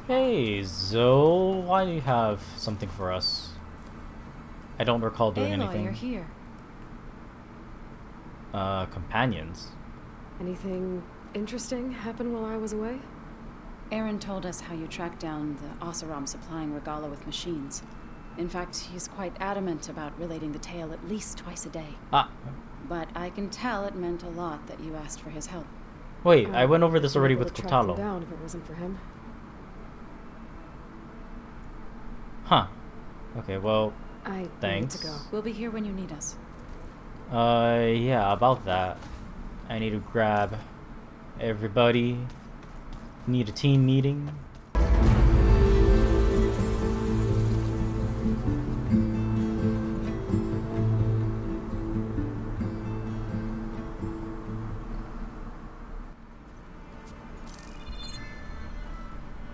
Hey, Zoe, why do you have something for us? I don't recall doing Aloy, you're anything. here. Companions. Anything interesting happen while I was away? Aaron told us how you tracked down the Oseram supplying Regalla with machines. In fact, he's quite adamant about relating the tale at least twice a day. Ah, But I can tell it meant a lot that you asked for his help. wait, I went over this Be already able with to track them Kotalo. down if it wasn't for him. Huh. Okay, well, I thanks. need to go. We'll be here when you need us. Yeah, about that. I need to grab everybody. Need a team meeting.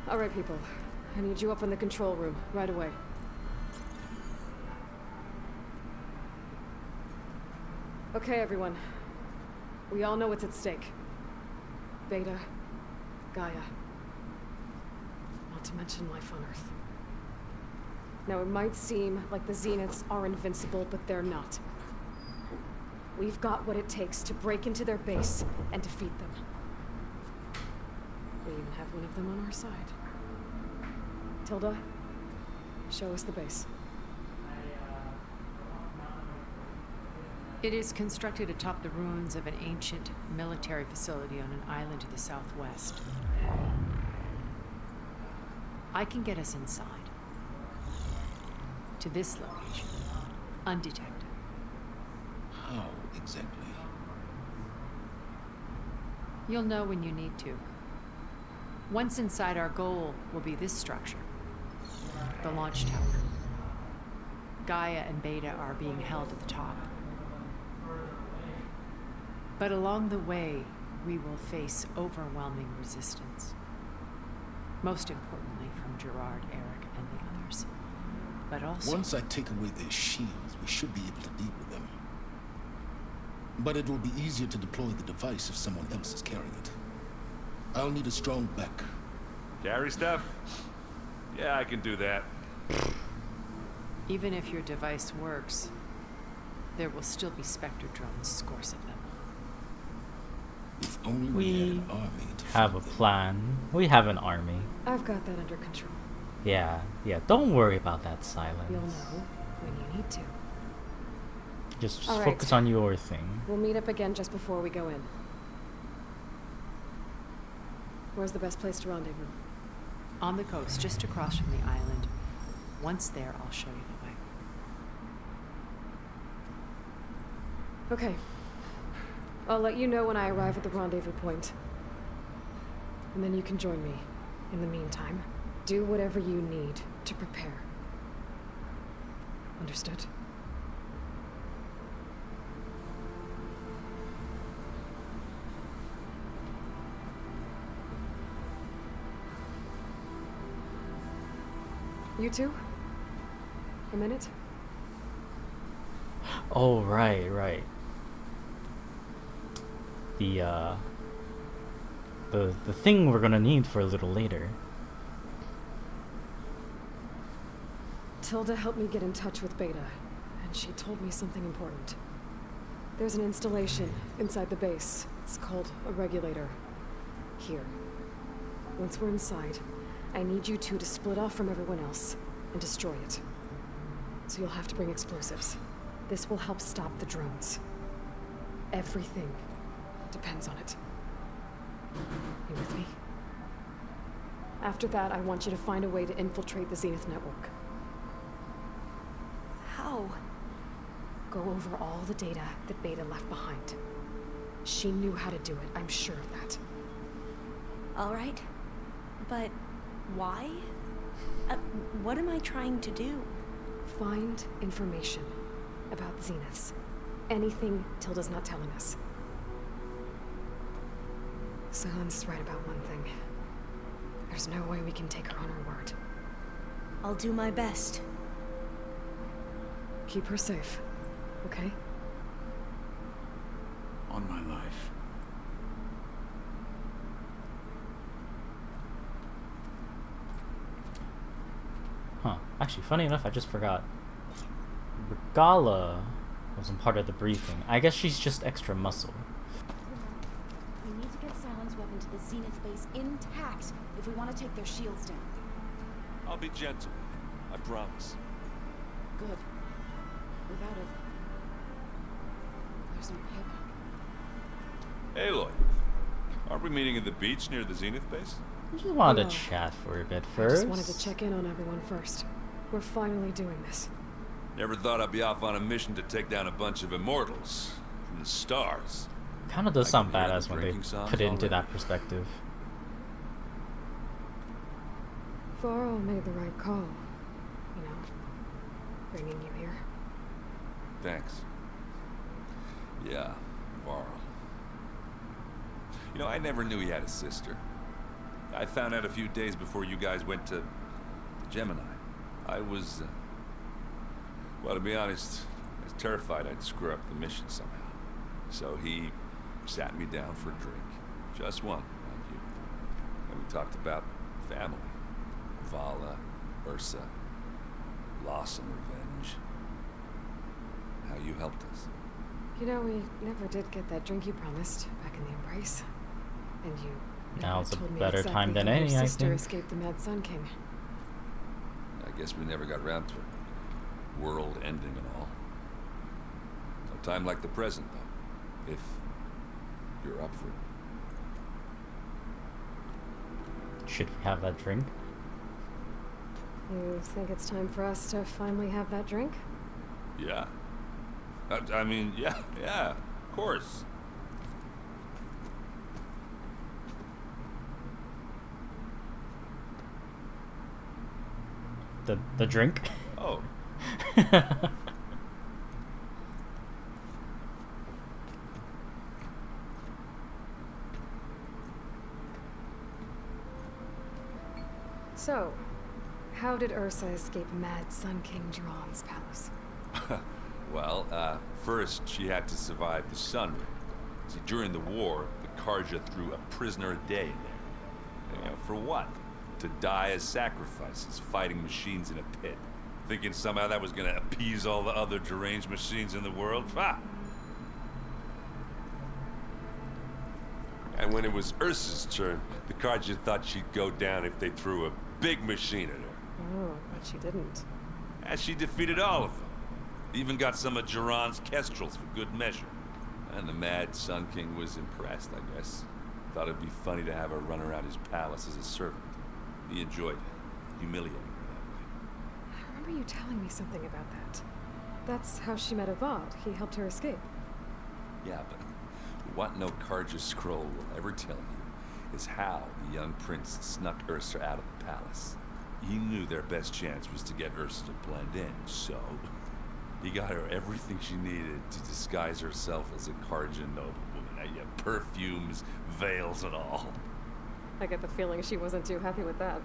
All right, people. I need you up in the control room right away. Okay, everyone. We all know what's at stake. Beta, Gaia. Not to mention life on Earth. Now, it might seem like the Zeniths are invincible, but they're not. We've got what it takes to break into their base and defeat them. We even have one of them on our side. Tilda, show us the base. It is constructed atop the ruins of an ancient military facility on an island to the southwest. I can get us inside. To this location. Undetected. How exactly? You'll know when you need to. Once inside, our goal will be this structure. The launch tower. Gaia and Beta are being held at the top. But along the way, we will face overwhelming resistance. Most importantly from Gerard, Erik, and the others. But also... Once I take away their shields, we should be able to deal with them. But it will be easier to deploy the device if someone else is carrying it. I'll need a strong back. Carry stuff? Yeah, I can do that. Even if your device works, there will still be Specter drones, scores of them. If only We had an army to have a fight them. plan. We have an army. I've got that under control. Yeah, don't worry about that You'll silence. know when you need to. Just All right. focus on your thing. We'll meet up again just before we go in. Where's the best place to rendezvous? On the coast, just across from the island. Once there, I'll show you the way. Okay. I'll let you know when I arrive at the rendezvous point. And then you can join me. In the meantime, do whatever you need to prepare. Understood? You two? A minute? Oh, right. The thing we're gonna need for a little later. Tilda helped me get in touch with Beta, and she told me something important. There's an installation inside the base. It's called a regulator. Here. Once we're inside, I need you two to split off from everyone else and destroy it. So you'll have to bring explosives. This will help stop the drones. Everything depends on it. You with me? After that, I want you to find a way to infiltrate the Zenith network. How? Go over all the data that Beta left behind. She knew how to do it, I'm sure of that. All right. But why? What am I trying to do? Find information about the Zeniths. Anything Tilda's not telling us. Silence is right about one thing. There's no way we can take her on her word. I'll do my best. Keep her safe, okay? On my life. Actually, funny enough, I just forgot. Regalla wasn't part of the briefing. I guess she's just extra muscle. We need to get Silent's weapon to the Zenith base intact if we want to take their shields down. I'll be gentle. I promise. Good. Without it, there's no payback. Aloy, aren't we meeting at the beach near the Zenith base? I just wanted No. to chat for a bit I first. just wanted to check in on everyone first. We're finally doing this. Never thought I'd be off on a mission to take down a bunch of immortals from the stars. Kind of does I sound can hear the badass when they drinking songs put it into already. that perspective. Varl made the right call. You know, bringing you here. Thanks. Yeah, Varl. You know, I never knew he had a sister. I found out a few days before you guys went to Gemini. I was, well, to be honest, I was terrified I'd screw up the mission somehow. So he sat me down for a drink. Just one, mind you. And we talked about family. Vala, Ursa, loss and revenge. How you helped us. You know, we never did get that drink you promised back in the Embrace. And you never Now's a told me better exactly time than how any, your I sister think. escaped the Mad Sun King. I guess we never got round to it. World ending and all. No time like the present, though. If you're up for it. Should we have that drink? You think it's time for us to finally have that drink? Yeah. I mean, yeah, of course. The drink? Oh, So, how did Ursa escape Mad Sun King Jiran's palace? well, first she had to survive the sun ring. See, during the war, the Karja threw a prisoner a day in there. You know, for what? To die as sacrifices, fighting machines in a pit. Thinking somehow that was gonna appease all the other deranged machines in the world? Ha! And when it was Ursa's turn, the Karja thought she'd go down if they threw a big machine at her. Oh, but she didn't. And she defeated all of them. Even got some of Jiran's kestrels for good measure. And the Mad Sun King was impressed, I guess. Thought it'd be funny to have her run around his palace as a servant. He enjoyed it, humiliating her that way. I remember you telling me something about that. That's how she met Avad. He helped her escape. Yeah, but what no Karja scroll will ever tell you is how the young prince snuck Ursa out of the palace. He knew their best chance was to get Ursa to blend in, so he got her everything she needed to disguise herself as a Karja noblewoman. Yeah, perfumes, veils, and all. I get the feeling she wasn't too happy with that.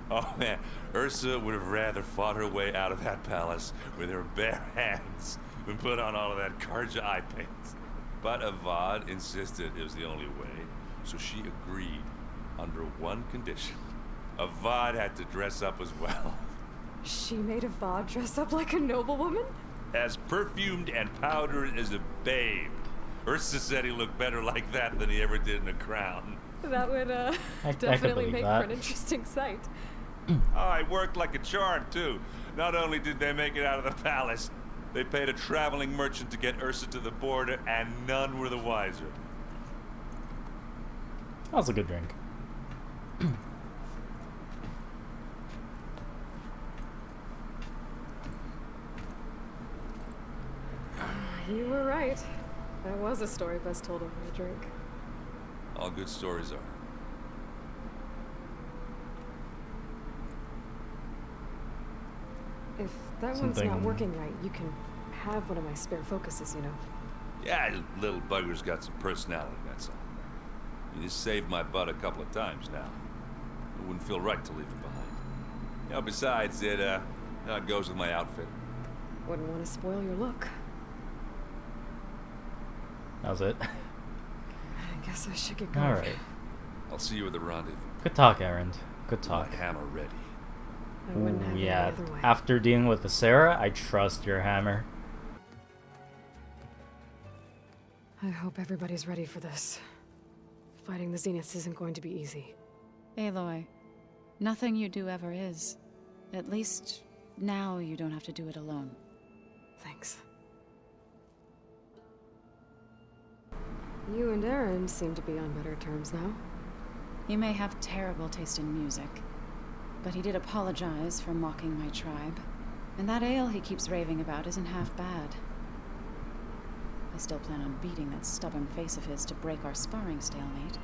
Oh man, Ursa would have rather fought her way out of that palace with her bare hands than put on all of that Karja eye paint. But Avad insisted it was the only way, so she agreed under one condition. Avad had to dress up as well. She made Avad dress up like a noblewoman? As perfumed and powdered as a babe. Ursa said he looked better like that than he ever did in a crown. That would, I could definitely believe make that. for an interesting sight. Oh, it worked like a charm, too. Not only did they make it out of the palace, they paid a traveling merchant to get Ursa to the border, and none were the wiser. That was a good drink. You were right. That was a story best told over a drink. All good stories are. If that one's Something- not working right, you can have one of my spare focuses, you know. Yeah, little bugger's got some personality, that's all. You just saved my butt a couple of times now. It wouldn't feel right to leave it behind. You know, besides, it goes with my outfit. Wouldn't want to spoil your look. That was it. I guess I should get going. Alright. I'll see you at the rendezvous. Good talk, Aaron. Good My talk. hammer ready. I wouldn't have it any Yeah, other way. after dealing with the Sarah, I trust your hammer. I hope everybody's ready for this. Fighting the Zeniths isn't going to be easy. Aloy, nothing you do ever is. At least, now you don't have to do it alone. Thanks. You and Aaron seem to be on better terms now. He may have terrible taste in music, but he did apologize for mocking my tribe. And that ale he keeps raving about isn't half bad. I still plan on beating that stubborn face of his to break our sparring stalemate.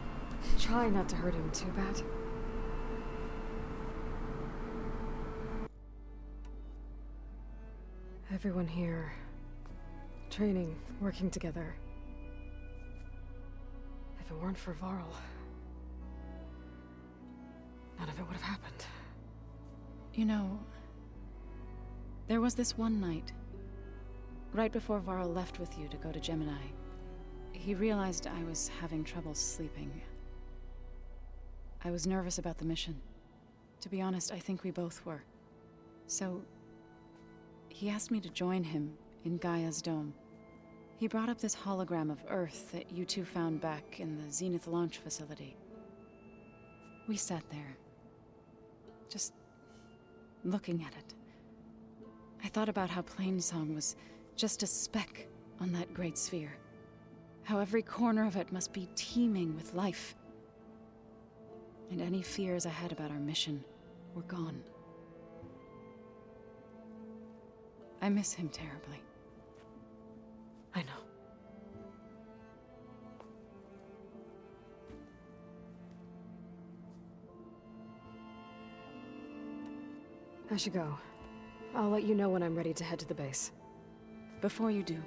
Try not to hurt him too bad. Everyone here, training, working together. If it weren't for Varl, none of it would have happened. You know, there was this one night, right before Varl left with you to go to Gemini. He realized I was having trouble sleeping. I was nervous about the mission. To be honest, I think we both were. So, he asked me to join him in Gaia's dome. He brought up this hologram of Earth that you two found back in the Zenith launch facility. We sat there, just looking at it. I thought about how Plainsong was just a speck on that great sphere. How every corner of it must be teeming with life. And any fears I had about our mission were gone. I miss him terribly. I know. I should go. I'll let you know when I'm ready to head to the base. Before you do,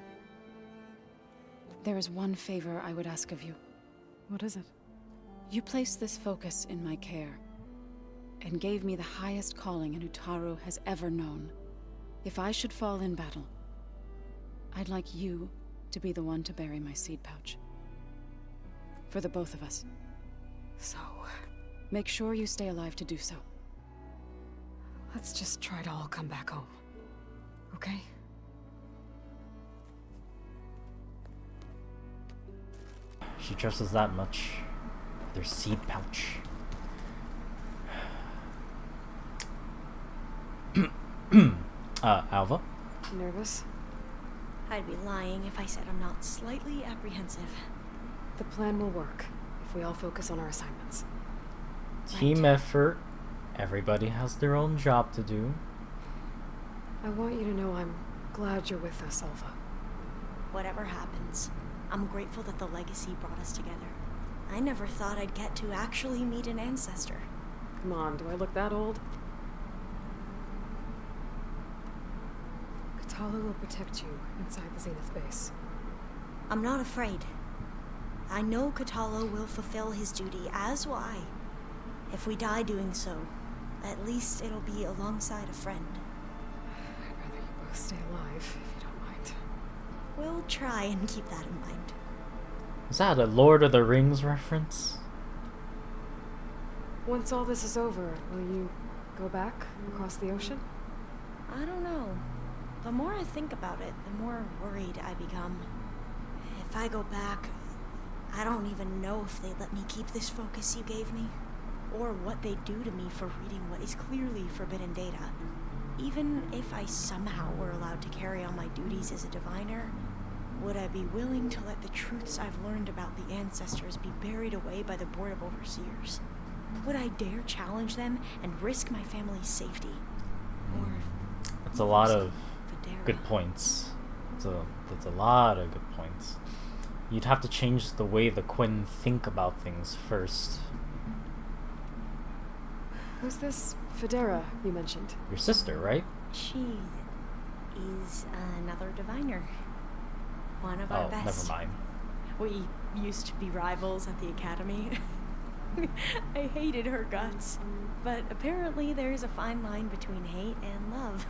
there is one favor I would ask of you. What is it? You placed this focus in my care, and gave me the highest calling an Utaru has ever known. If I should fall in battle, I'd like you to be the one to bury my seed pouch. For the both of us. So, Make sure you stay alive to do so. let's just try to all come back home. Okay? She trusts us that much. Their seed pouch. Alva? Nervous? I'd be lying if I said I'm not slightly apprehensive. The plan will work if we all focus on our assignments. Team effort. Everybody has their own job to do. I want you to know I'm glad you're with us, Alva. Whatever happens, I'm grateful that the legacy brought us together. I never thought I'd get to actually meet an ancestor. Come on, do I look that old? Katala will protect you inside the Zenith base. I'm not afraid. I know Katala will fulfill his duty, as will I. If we die doing so, at least it'll be alongside a friend. I'd rather you both stay alive, if you don't mind. We'll try and keep that in mind. Is that a Lord of the Rings reference? Once all this is over, will you go back across the ocean? I don't know. The more I think about it, the more worried I become. If I go back, I don't even know if they'd let me keep this focus you gave me, or what they'd do to me for reading what is clearly forbidden data. Even if I somehow were allowed to carry on my duties as a diviner, would I be willing to let the truths I've learned about the ancestors be buried away by the Board of Overseers? Would I dare challenge them and risk my family's safety? Or... It's a lot of Videra? good points. That's a lot of good points. You'd have to change the way the Quinn think about things first. Who's this Federa you mentioned? Your sister, right? She is another diviner. One of our Oh, best. never mind. We used to be rivals at the academy. I hated her guts. But apparently there's a fine line between hate and love.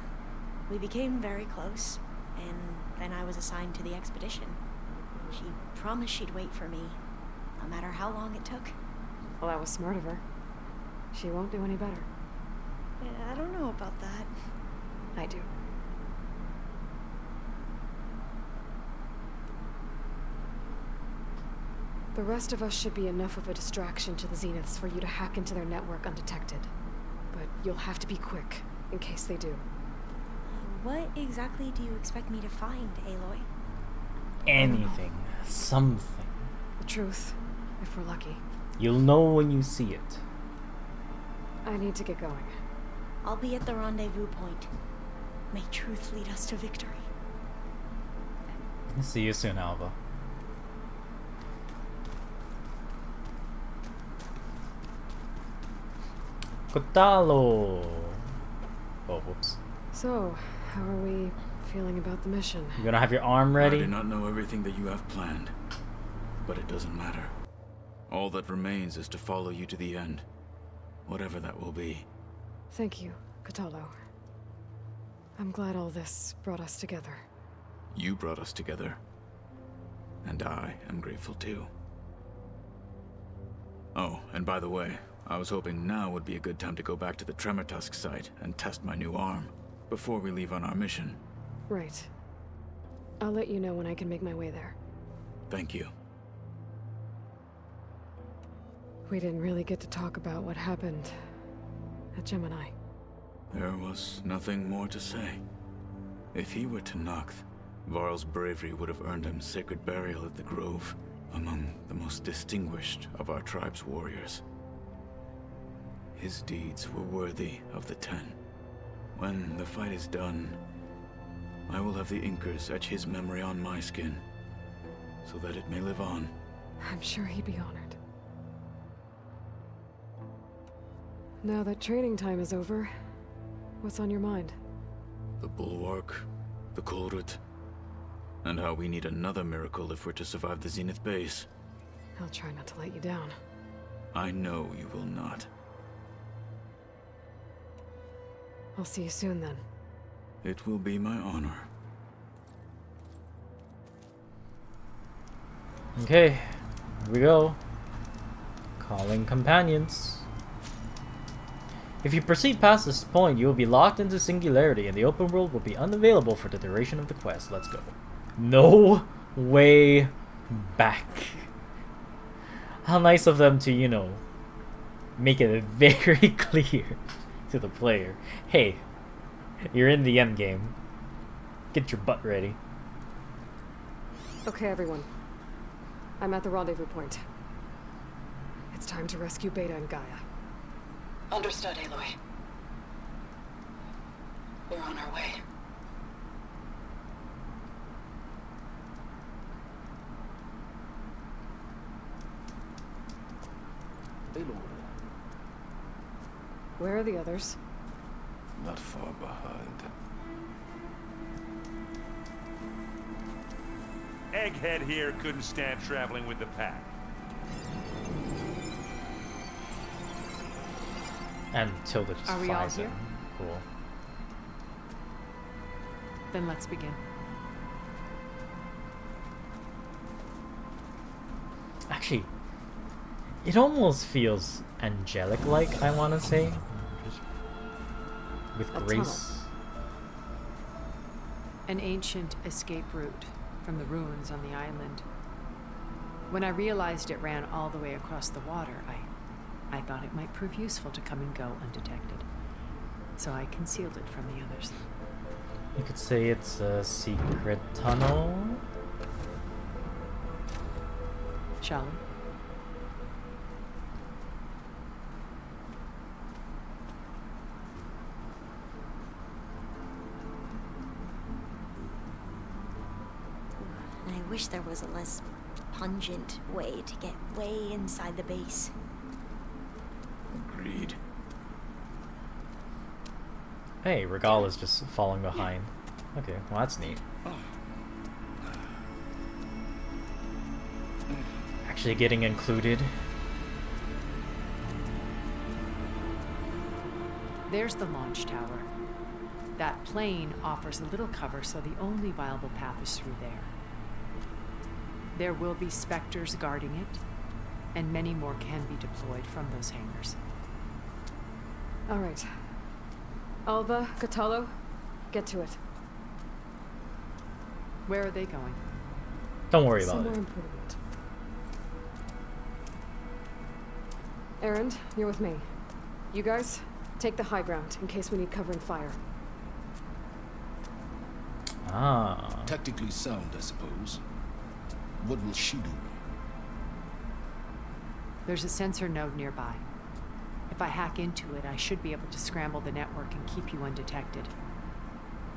We became very close, and then I was assigned to the expedition. She promised she'd wait for me, no matter how long it took. Well, that was smart of her. She won't do any better. I don't know about that. I do. The rest of us should be enough of a distraction to the Zeniths for you to hack into their network undetected. But you'll have to be quick, in case they do. What exactly do you expect me to find, Aloy? Anything. Something. The truth, if we're lucky. You'll know when you see it. I need to get going. I'll be at the rendezvous point. May truth lead us to victory. See you soon, Alva. Kotalo! Oh, whoops. So, how are we feeling about the mission? You gonna have your arm ready? I do not know everything that you have planned, but it doesn't matter. All that remains is to follow you to the end, whatever that will be. Thank you, Kotalo. I'm glad all this brought us together. You brought us together, and I am grateful too. Oh, and by the way, I was hoping now would be a good time to go back to the Tremortusk site and test my new arm, before we leave on our mission. Right. I'll let you know when I can make my way there. Thank you. We didn't really get to talk about what happened at Gemini. There was nothing more to say. If he were to Nocth, Varl's bravery would have earned him sacred burial at the Grove, among the most distinguished of our tribe's warriors. His deeds were worthy of the Ten. When the fight is done, I will have the Inkers etch his memory on my skin, so that it may live on. I'm sure he'd be honored. Now that training time is over, what's on your mind? The Bulwark, the Kolrut, and how we need another miracle if we're to survive the Zenith base. I'll try not to let you down. I know you will not. I'll see you soon then. It will be my honor. Okay, here we go. Calling companions. If you proceed past this point, you will be locked into Singularity, and the open world will be unavailable for the duration of the quest. Let's go. No way back. How nice of them to, you know, make it very clear to the player. Hey, you're in the end game. Get your butt ready. Okay, everyone. I'm at the rendezvous point. It's time to rescue Beta and Gaia. Understood, Aloy. We're on our way. Where are the others? Not far behind. Egghead here couldn't stand traveling with the pack. And Tilda just Are we all flies here? in. Cool. Then let's begin. Actually, it almost feels angelic-like, I want to say. Just with A grace. An ancient escape route from the ruins on the island. When I realized it ran all the way across the water, I thought it might prove useful to come and go undetected. So I concealed it from the others. You could say it's a secret tunnel. Shall we? I wish there was a less pungent way to get way inside the base. Agreed. Hey, Regalla's just falling behind. Okay, well that's neat. Actually getting included. There's the launch tower. That plane offers a little cover, so the only viable path is through there. There will be Spectres guarding it, and many more can be deployed from those hangars. All right. Alva, Catalo, get to it. Where are they going? Don't worry about Somewhere it. important. Erend, you're with me. You guys, take the high ground in case we need covering fire. Ah. Tactically sound, I suppose. What will she do? There's a sensor node nearby. If I hack into it, I should be able to scramble the network and keep you undetected.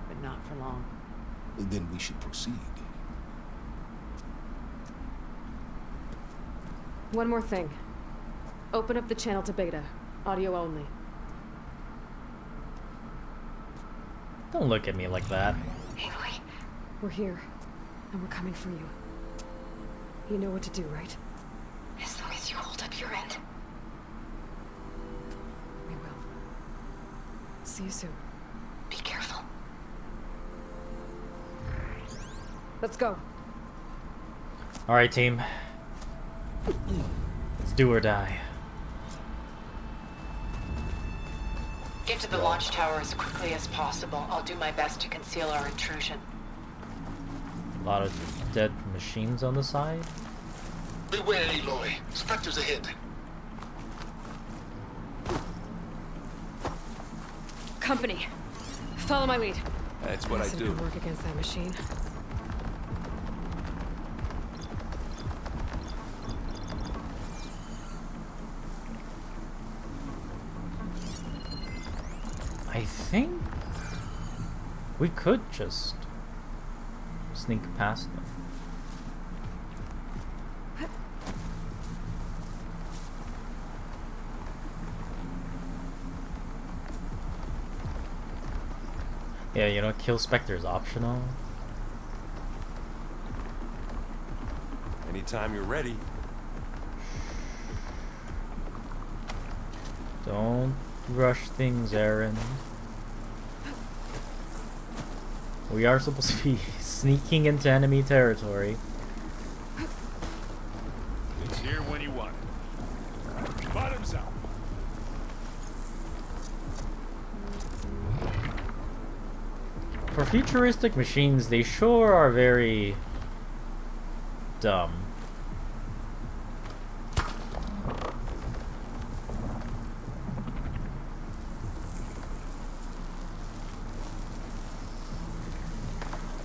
But not for long. Then we should proceed. One more thing. Open up the channel to Beta. Audio only. Don't look at me like that. Aloy, we're here, and we're coming for you. You know what to do, right? As long as you hold up your end. We will. See you soon. Be careful. Let's go. Alright, team. Let's do or die. Get to the launch tower as quickly as possible. I'll do my best to conceal our intrusion. A lot of dead machines on the side. Beware, Aloy. Specters ahead. Company. Follow my lead. That's what I Listen, do. can work against that machine. I think we could just sneak past them. Yeah, you know, kill Spectre is optional. Anytime you're ready. Don't rush things, Aaron. We are supposed to be sneaking into enemy territory. It's here when you want it. Bottoms up. For futuristic machines, they sure are very dumb.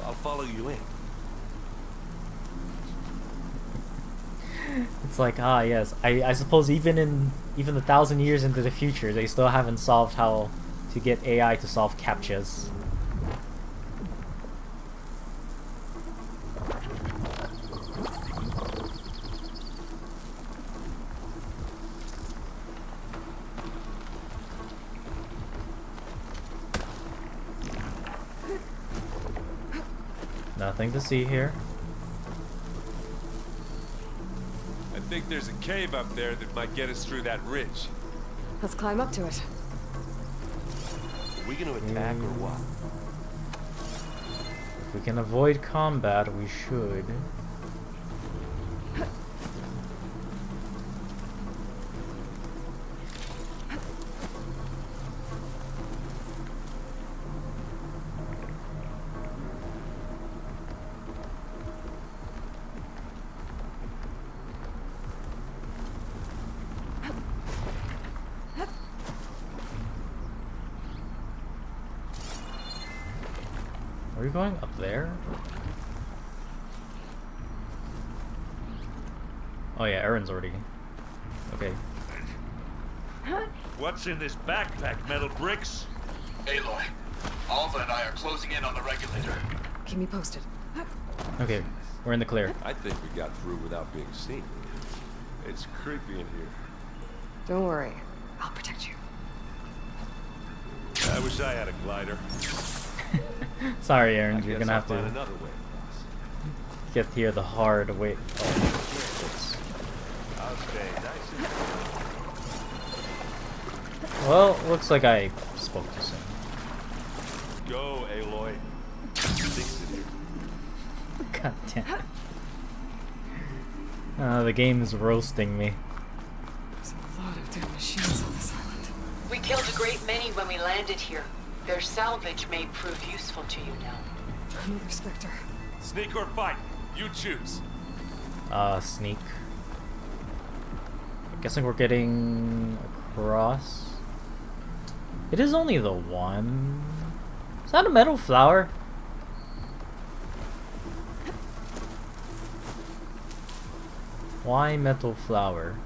I'll follow you in. It's like, ah, yes. I suppose even 1,000 years into the future, they still haven't solved how to get AI to solve CAPTCHAs. Nothing to see here. I think there's a cave up there that might get us through that ridge. Let's climb up to it. Are we gonna attack or what? If we can avoid combat, we should. Are we going up there? Oh yeah, Aaron's already. Okay. What's in this backpack, metal bricks? Aloy, Alva and I are closing in on the regulator. Keep me posted. Okay, we're in the clear. I think we got through without being seen. It's creepy in here. Don't worry. I'll protect you. I wish I had a glider. Sorry, Aaron, I you're guess gonna I'll have find to another way get here the hard way. Oh, I'll stay nice and well, looks like I spoke too soon. go, Aloy. Fix it here. God damn. The game's roasting me. There's a lot of dead machines on this island. We killed a great many when we landed here. Their salvage may prove useful to you now. Another Specter. Sneak or fight, you choose. Sneak. I'm guessing we're getting across. It is only the one. Is that a metal flower? Why metal flower?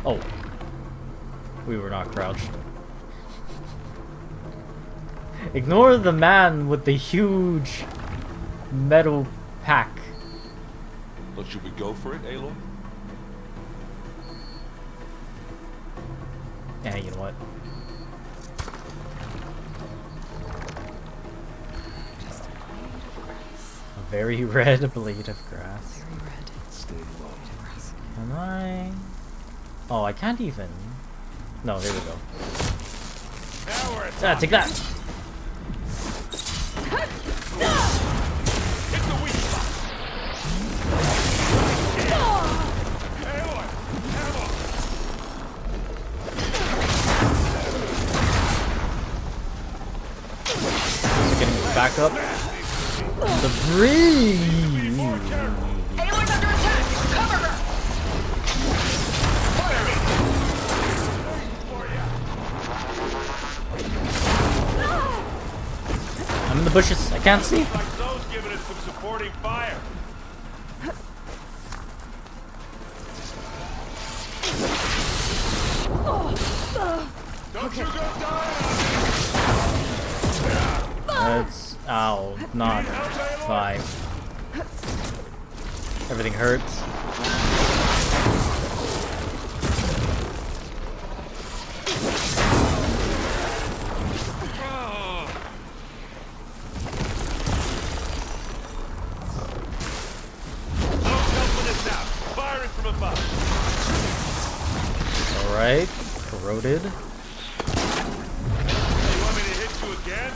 Oh. We were not crouched. Ignore the man with the huge metal pack. Look, should we go for it, Aloy? Yeah, you know what? Just a blade of grass. A very red blade of grass. Very red. Stay low. Can I? Oh, I can't even. No, there we go. Now we're at Ah, take that! Hit the weak spot. Aloy, ammo. So getting back up. The breeze! Aloy's under attack! Cover her! I'm in the bushes. I can't see. Like those giving us some supporting fire. Don't you go down. That's ow, not 5. Everything hurts. Firing from above. Alright, corroded. You want me to hit you again?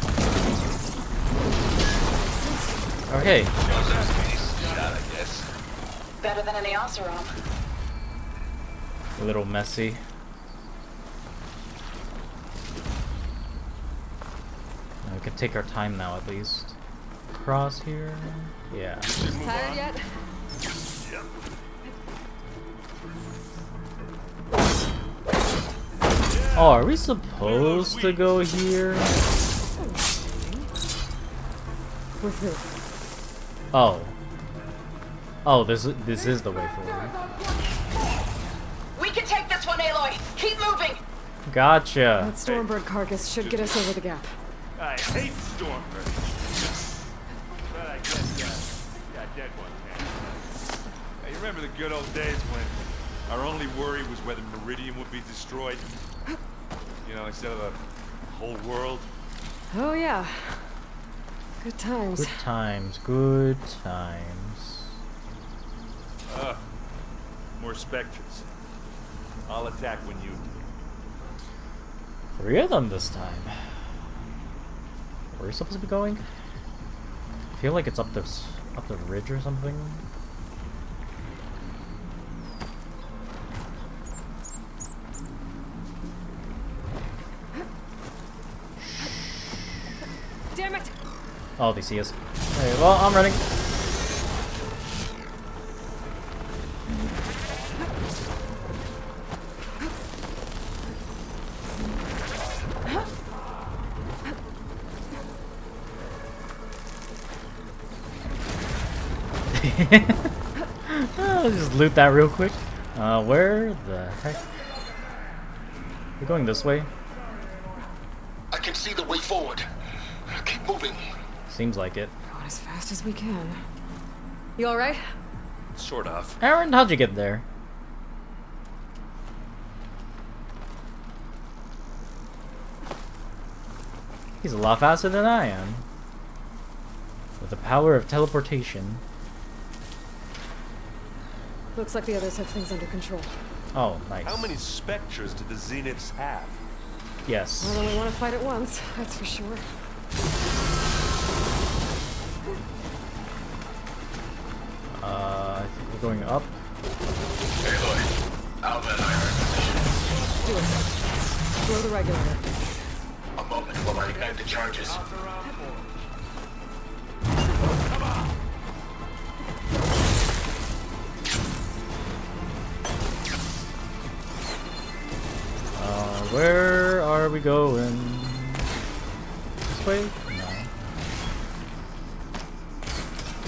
Okay. Shot, I guess. Better than any Oseram. A little messy. We can take our time now at least. Cross here. Yeah. Tired yet? Oh, are we supposed to go here? With who? Oh. Oh, this is the way forward. We can take this one, Aloy! Keep moving! Gotcha. That Stormbird carcass should get us over the gap. I hate Stormbird. But I guess, got dead one. Hey, you remember the good old days when our only worry was whether Meridian would be destroyed? You know, instead of the whole world? Oh yeah. Good times. Good times. Good times. More Spectres. I'll attack when you do. 3 of them this time. Where are we supposed to be going? I feel like it's up the ridge or something. Damn it! Oh, they see us. Okay, well, I'm running. I'll just loot that real quick. Where the heck? We're going this way? I can see the way forward. Keep moving. Seems like it. Going as fast as we can. You alright? Sort of. Aaron, how'd you get there? He's a lot faster than I am. With the power of teleportation. Looks like the others have things under control. Oh, nice. How many Spectres do the Zeniths have? Yes. I only want to fight at once, that's for sure. I think we're going up. Aloy, Alva and I are in position. Do it. Blow the regulator. A moment while I ignite the charges. Where are we going? This way?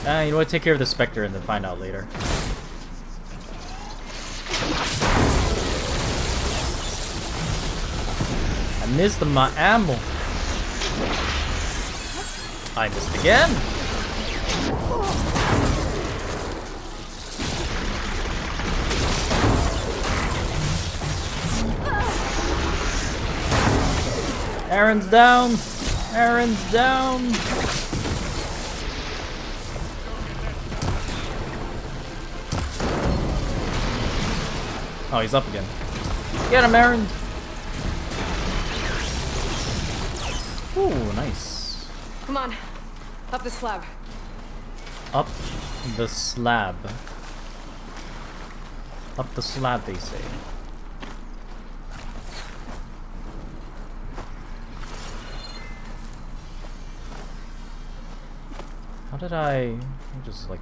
No. You know what? Take care of the Spectre and then find out later. I missed my ammo. I missed again. Aaron's down. Aaron's down. Oh, he's up again. Get him, Aaron. Ooh, nice. Come on. Up the slab. Up the slab. Up the slab, they say. How did I just like...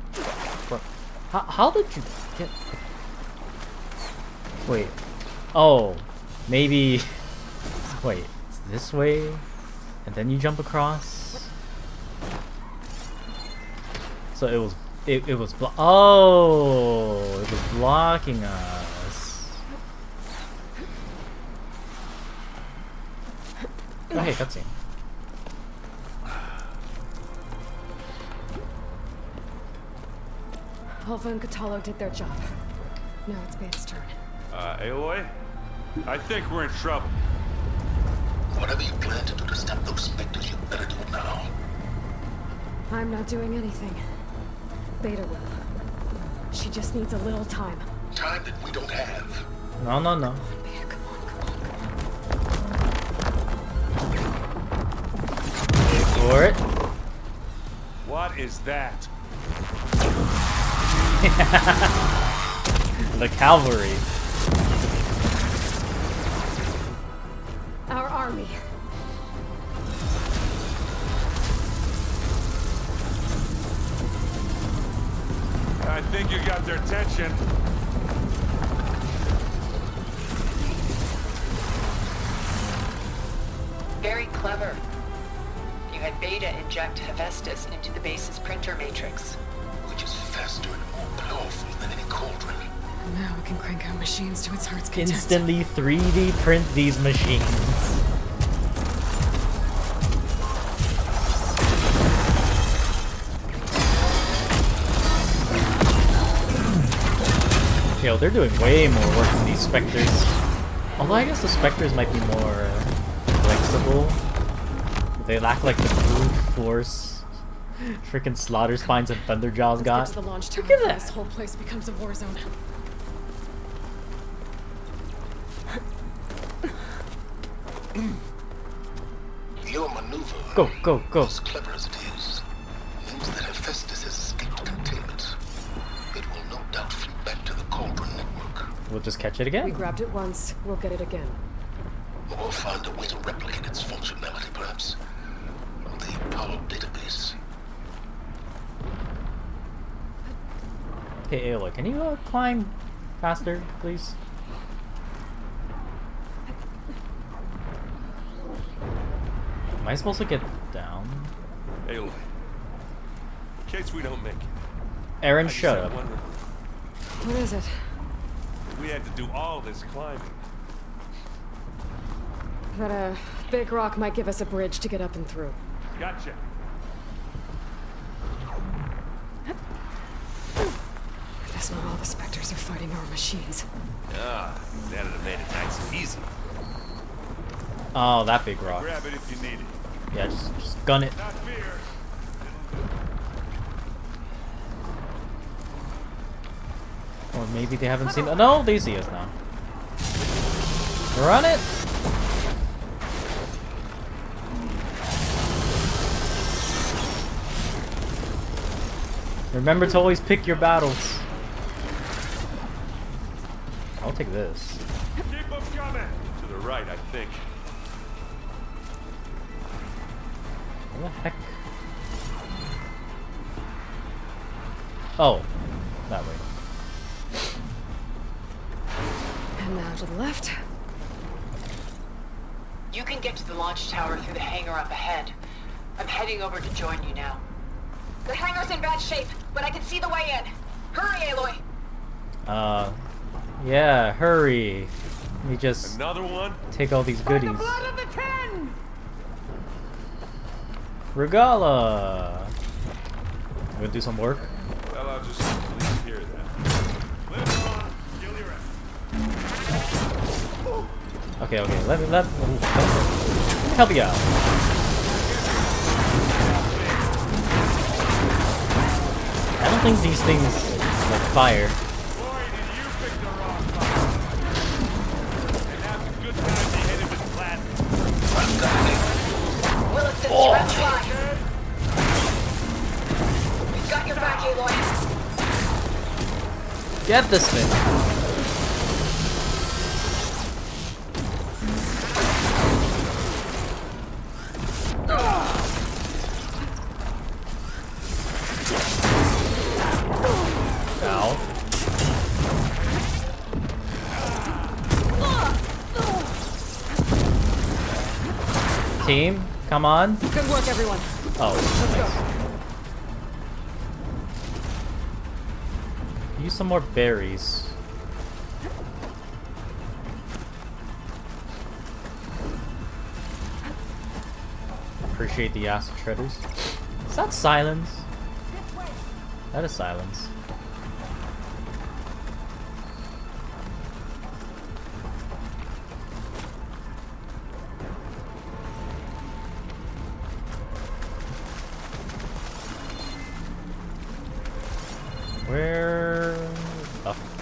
How did you get... Wait. Oh. Maybe... Wait. It's this way? And then you jump across? So it was... It was... Oh! It was blocking us. Oh, hey, cutscene. Alva and Catalo did their job. Now it's Beta's turn. Aloy? I think we're in trouble. Whatever you plan to do to stop those specters, you better do it now. I'm not doing anything. Beta will. She just needs a little time. Time that we don't have. No, no, no. Beta, come on, Wait for it. What is that? The cavalry. Our army. I think you got their attention. Very clever. You had Beta inject Hephaestus into the base's printer matrix. Which is faster and more powerful than any cauldron. Now we can crank out machines to its heart's content. Instantly 3D print these machines. Yo, they're doing way more work than these Spectres. Although I guess the Spectres might be more flexible. They lack like the brute force freaking Slaughter Spines and Thunderjaws got. Let's get to the launch tower. Look at that. This whole place becomes a war zone. Your maneuver, Go, go, go. as clever as it is, means that Hephaestus has escaped containment. It will no doubt flee back to the cauldron network. We'll just catch it We again. grabbed it once, we'll get it again. Or find a way to replicate its functionality, perhaps. On the Apollo database. Hey, Ayla, can you climb faster, please? Am I supposed to get down? Aloy. In case we don't make it. Aaron, I just shut had up. one What is it? We had to do all this climbing. That a big rock might give us a bridge to get up and through. Gotcha. Guess not all the Spectres are fighting our machines. Ah, that'd have made it nice and easy. Oh, that big rock. Grab it if you need it. Yeah, just gun it. Not fear. Or maybe they haven't seen. No, they see us now. Run it! Remember to always pick your battles. I'll take this. Keep them coming! To the right, I think. What the heck? Oh, that way. And now to the left. You can get to the launch tower through the hangar up ahead. I'm heading over to join you now. The hangar's in bad shape, but I can see the way in. Hurry, Aloy! Yeah, hurry. Let me just Another one? take all these goodies. Blood of the Ten! Regalla! I'm gonna do some work. Well, I'll just leave here then. Live on, kill your ass. Okay, let me help you out. I don't think these things like fire. Boy, did you pick the wrong fight. And have a good time beheaded with plasma. We'll assist you. That's fine. We've got your back, Aloy. Get this thing. Ow. Team, come on. Good work, everyone. Oh, nice. Use some more berries. Appreciate the acid shredders. Is that silence? That is silence. Where?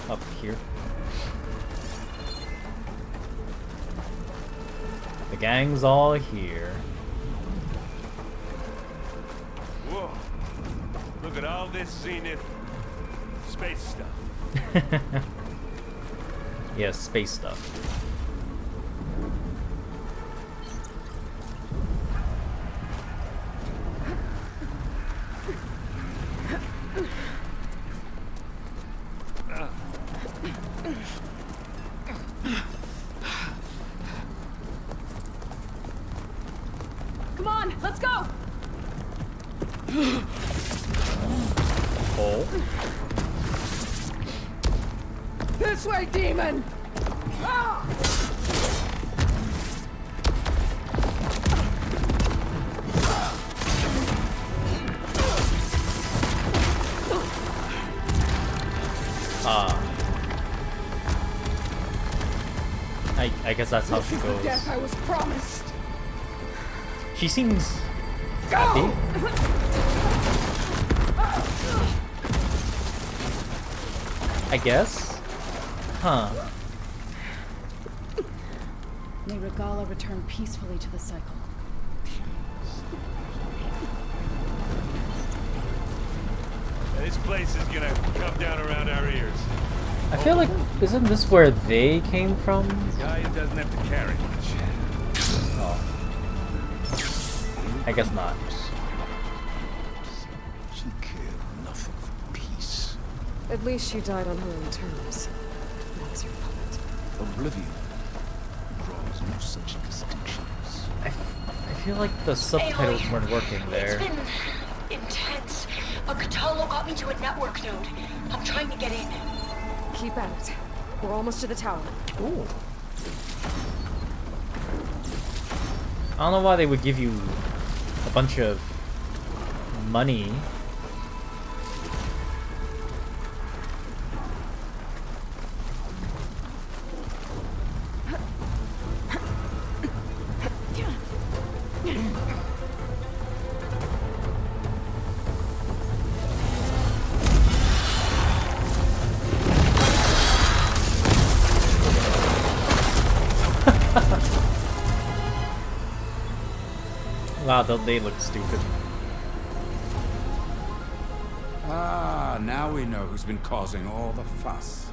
Up here. The gang's all here. Whoa. Look at all this zenith space stuff. Yeah, space stuff. Come on, let's go! Oh. This way, demon! Ah! I guess that's how she This is the goes. death I was promised. She seems happy. I guess. Huh. May Regalla return peacefully to the cycle. This place is gonna come down around our ears. I feel like, isn't this where they came from? Guy doesn't have to carry much. Oh. I guess not. She cared nothing for peace. At least she died on her own terms. Not as your puppet. Oblivion draws no such distinctions. I feel like the subtitles weren't working there. It's been intense. But Catalo got me to a network node. I'm trying to get in. Keep at it. We're almost to the tower. Ooh. I don't know why they would give you a bunch of money. Wow, they look stupid. Ah, now we know who's been causing all the fuss.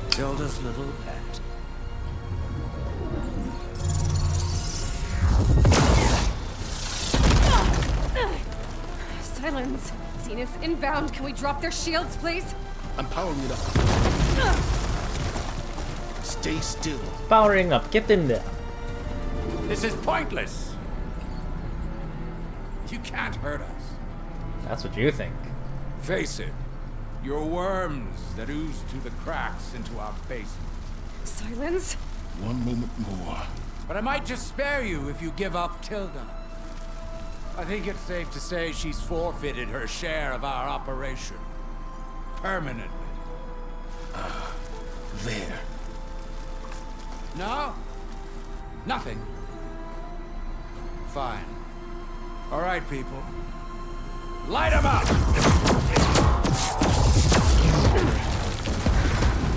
Tilda's little pet. Silence. Zenith's inbound. Can we drop their shields, please? I'm powering it up. Stay still. Powering up. Get in there. This is pointless. You can't hurt us. That's what you think. Face it. You're worms that ooze through the cracks into our basement. Silence. One moment more. But I might just spare you if you give up Tilda. I think it's safe to say she's forfeited her share of our operation. Permanently. There. No? Nothing. Fine. All right, people. Light 'em up! I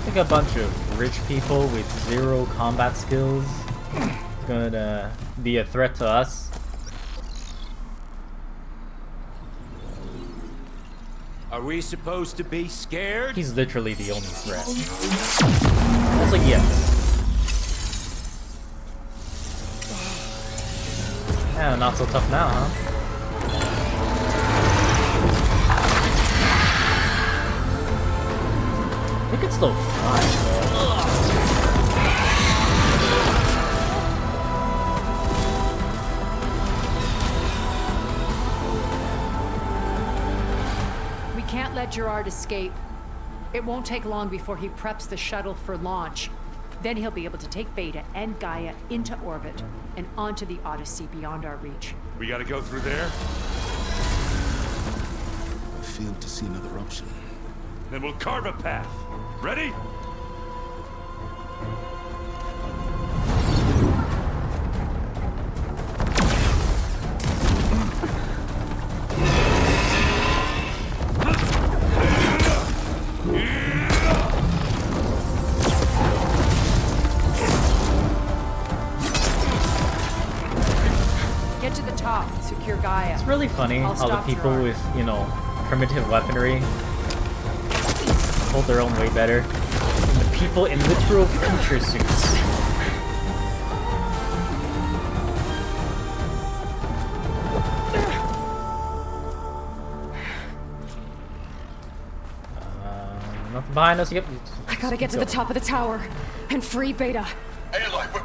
think a bunch of rich people with 0 combat skills is gonna be a threat to us. Are we supposed to be scared? He's literally the only threat. Also, yeah. Yeah, not so tough now, huh? We could still fly, We can't let Gerard escape. It won't take long before he preps the shuttle for launch. Then he'll be able to take Beta and Gaia into orbit and onto the Odyssey beyond our reach. We gotta go through there? I failed to see another option. Then we'll carve a path. Ready? Get to the top, secure Gaia. It's really funny I'll how the stop people Gerard. with, you know, primitive weaponry hold their own way better than the people in literal future suits. Nothing behind us. Yep. I gotta get to the top of the tower and free Beta. Aloy, we're...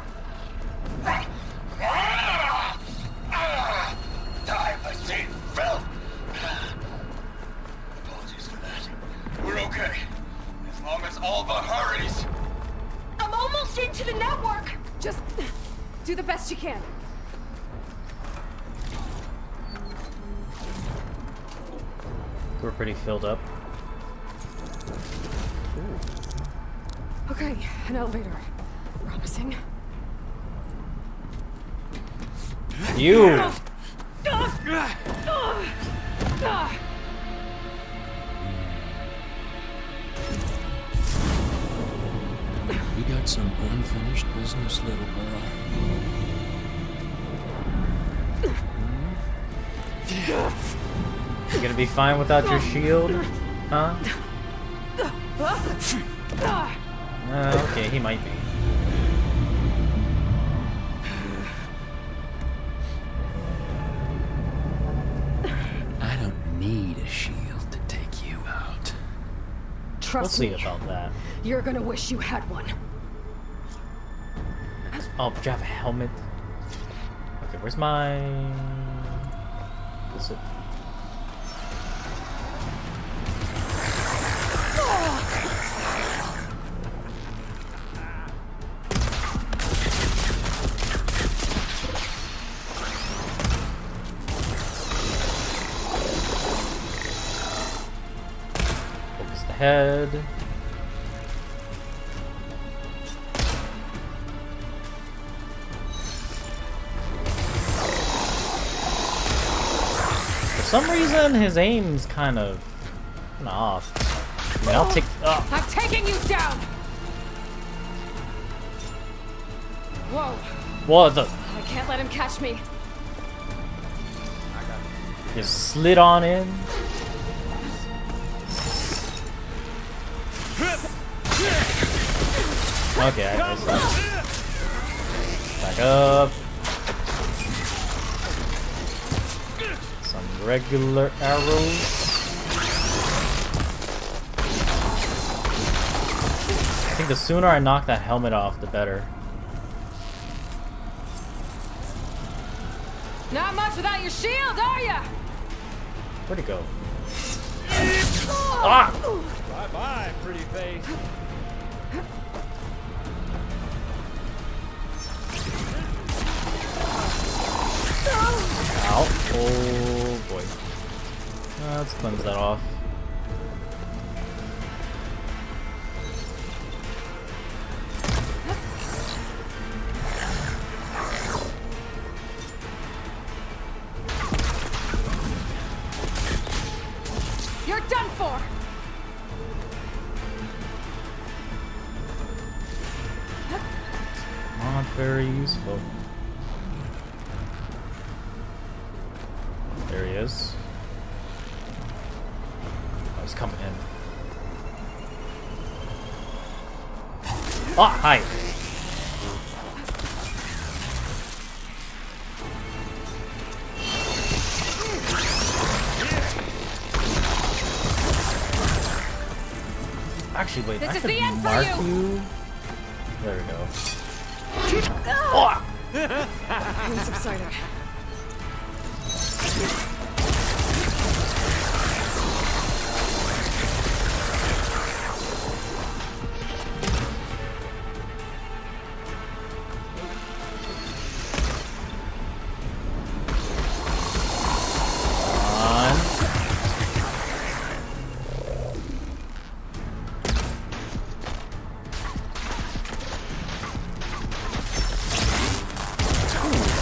Die by St. Phil! Apologies for that. We're okay. As long as Alva hurries. I'm almost into the network! Just do the best you can. We're pretty filled up. Okay, an elevator. Promising. You! You got some unfinished business, little girl. You gonna be fine without your shield? Huh? Okay, he might be. I don't need a shield to take you out. Trust We'll me. see about that. You're gonna wish you had one. Oh, do you have a helmet? Okay, where's my... What's it? Focus the head. For some reason, his aim's kind of off. I mean, I'll take. Oh. I'm taking you down! Whoa. What the? I can't let him catch me. Just slid on in. Okay, I see. Back up. Some regular arrows. I think the sooner I knock that helmet off, the better. Not much without your shield, are ya? Where'd it go? Ah! Bye-bye, pretty face. Ow. Oh boy. Let's cleanse that off. You're done for! Not very useful. There he is. Oh, he's coming in. Ah, hi! Actually, wait, This I is could the end for mark you. you. There we go. Oh! Pain subsided.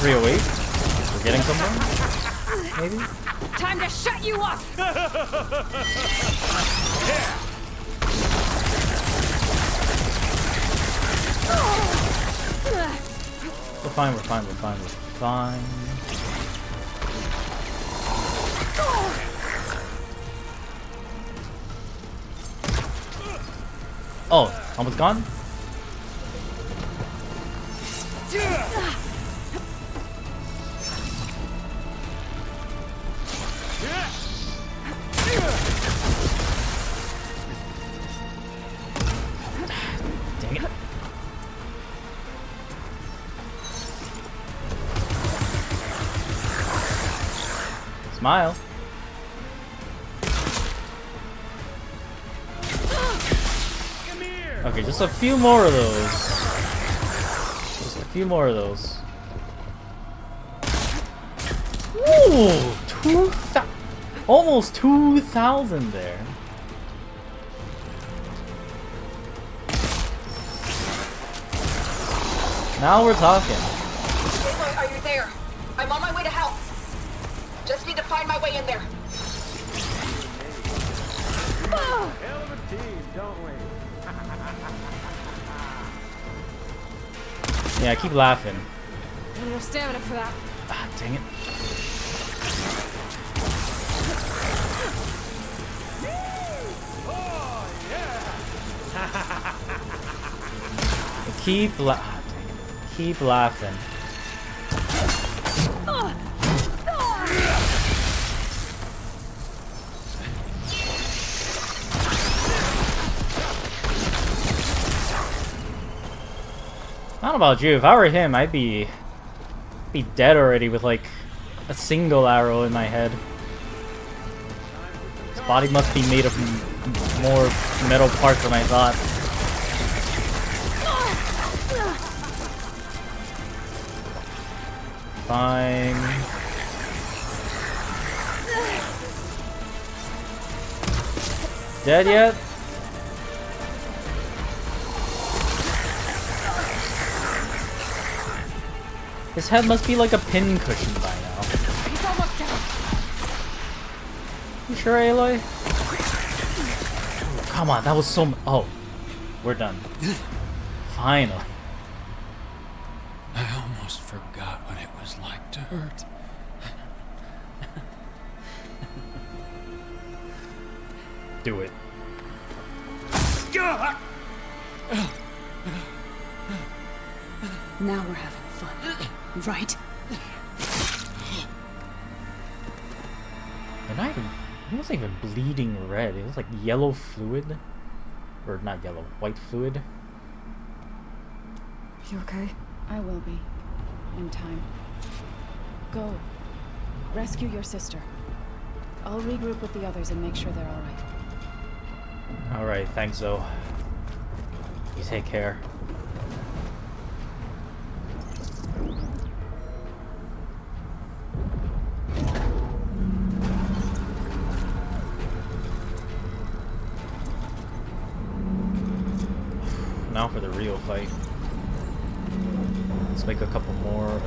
We're getting somewhere? Maybe? Time to shut you up! We're fine, we're fine, we're fine, we're fine. Oh, almost gone? Dang it. Smile. Okay, just a few more of those. Just a few more of those. Ooh, almost 2,000 there. Now we're talking. Aloy, are you there? I'm on my way to help. Just need to find my way in there. Hell of a team, don't we? Yeah, keep laughing. No stamina for that. Ah, dang it. Oh, yeah! Keep laughing. I don't know about you. If I were him, I'd be dead already with like a single arrow in my head. His body must be made of more metal parts than I thought. Fine. Dead yet? His head must be like a pin cushion by now. He's almost down. You sure, Aloy? Come on, that was so. Oh, we're done. Finally. I almost forgot what it was like to hurt. Do it. Now we're having fun, right? And not even, he wasn't even bleeding red. It was like yellow fluid. Or not yellow, white fluid. You okay? I will be. In time. Go. Rescue your sister. I'll regroup with the others and make sure they're alright. Alright, thanks, Zoe. You take care. Now for the real fight. Let's make a couple more of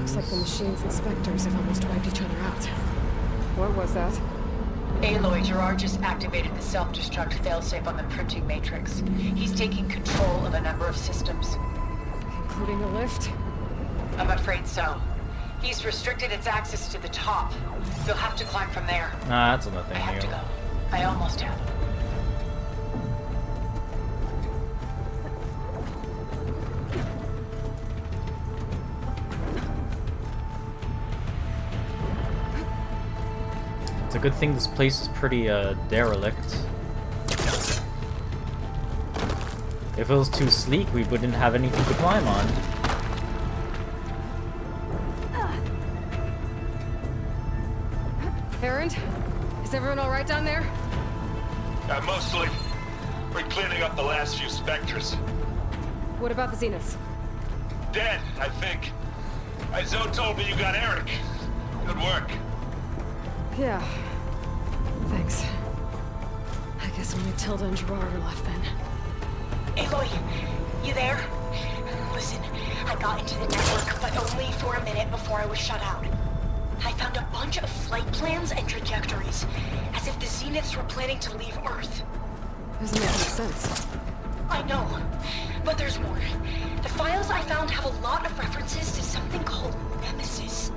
these. Looks like the machines and Specters have almost wiped each other out. What was that? Aloy, Gerard just activated the self-destruct failsafe on the printing matrix. He's taking control of a number of systems. Including the lift? I'm afraid so. He's restricted its access to the top. You'll have to climb from there. Ah, that's nothing I have new. to go. I almost have. It's a good thing this place is pretty derelict. If it was too sleek, we wouldn't have anything to climb on. Erend? Is everyone alright down there? Mostly. We're cleaning up the last few Spectres. What about the Zeniths? Dead, I think. Zoe told me you got Erik. Good work. Yeah. Thanks. I guess only Tilda and Gerard are left then. Aloy, you there? Listen, I got into the network, but only for a minute before I was shut out. I found a bunch of flight plans and trajectories, as if the Zeniths were planning to leave Earth. Doesn't make any sense. I know, but there's more. The files I found have a lot of references to something called Nemesis.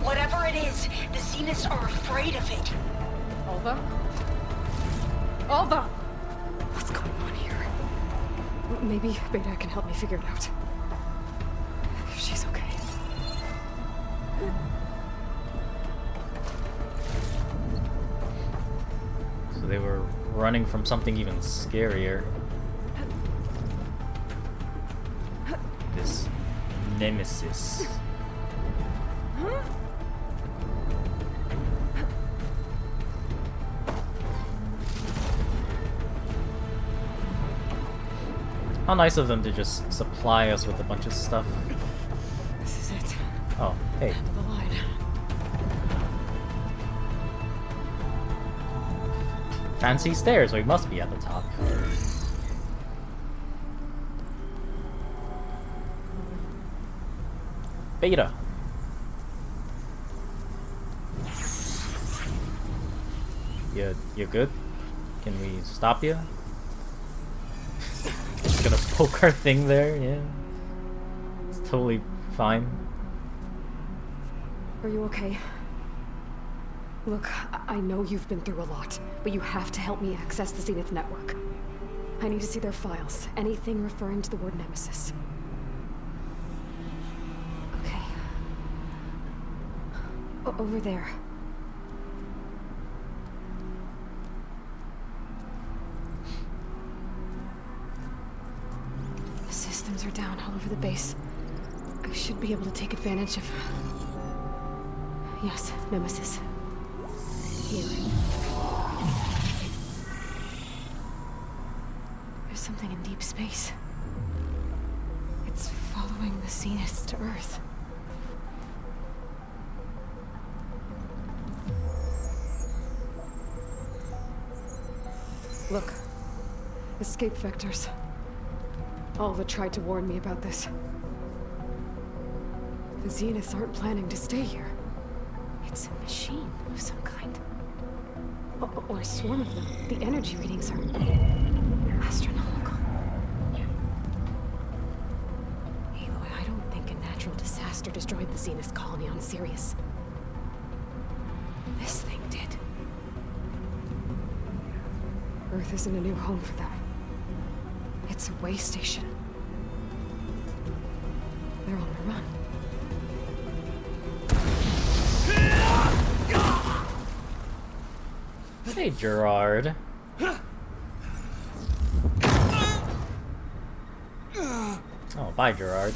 Whatever it is, the Zeniths are afraid of it. Alva? Alva! What's going on here? Maybe Beta can help me figure it out. If she's okay. So they were running from something even scarier. This Nemesis. How nice of them to just supply us with a bunch of stuff. This is it. Oh, hey. End of the line. Fancy stairs, we must be at the top. Beta. You good? Can we stop you? Just gonna poke our thing there, yeah. It's totally fine. Are you okay? Look, I know you've been through a lot, but you have to help me access the Zenith network. I need to see their files, anything referring to the word Nemesis. Okay. Over there. The systems are down all over the base. I should be able to take advantage of... Yes, Nemesis. Here. There's something in deep space. It's following the Zeniths to Earth. Look. Escape vectors. Alva tried to warn me about this. The Zeniths aren't planning to stay here. It's a machine of some kind. Or a swarm of them. The energy readings are astronomical. Aloy, I don't think a natural disaster destroyed the Zenith colony on Sirius. This thing did. Earth isn't a new home for them. It's a way station. They're on the run. Hey, Gerard. Oh, bye, Gerard.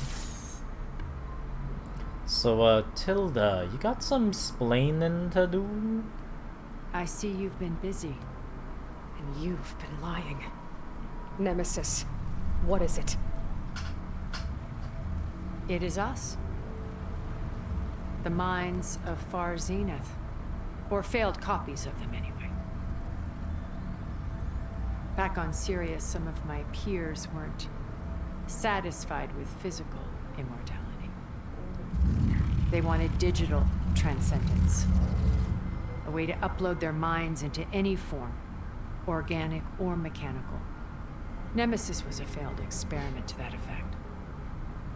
So, Tilda, you got some splaining to do? I see you've been busy. And you've been lying. Nemesis, what is it? It is us. The minds of Far Zenith. Or failed copies of them, anyway. Back on Sirius, some of my peers weren't satisfied with physical immortality. They wanted digital transcendence. A way to upload their minds into any form, organic or mechanical. Nemesis was a failed experiment to that effect.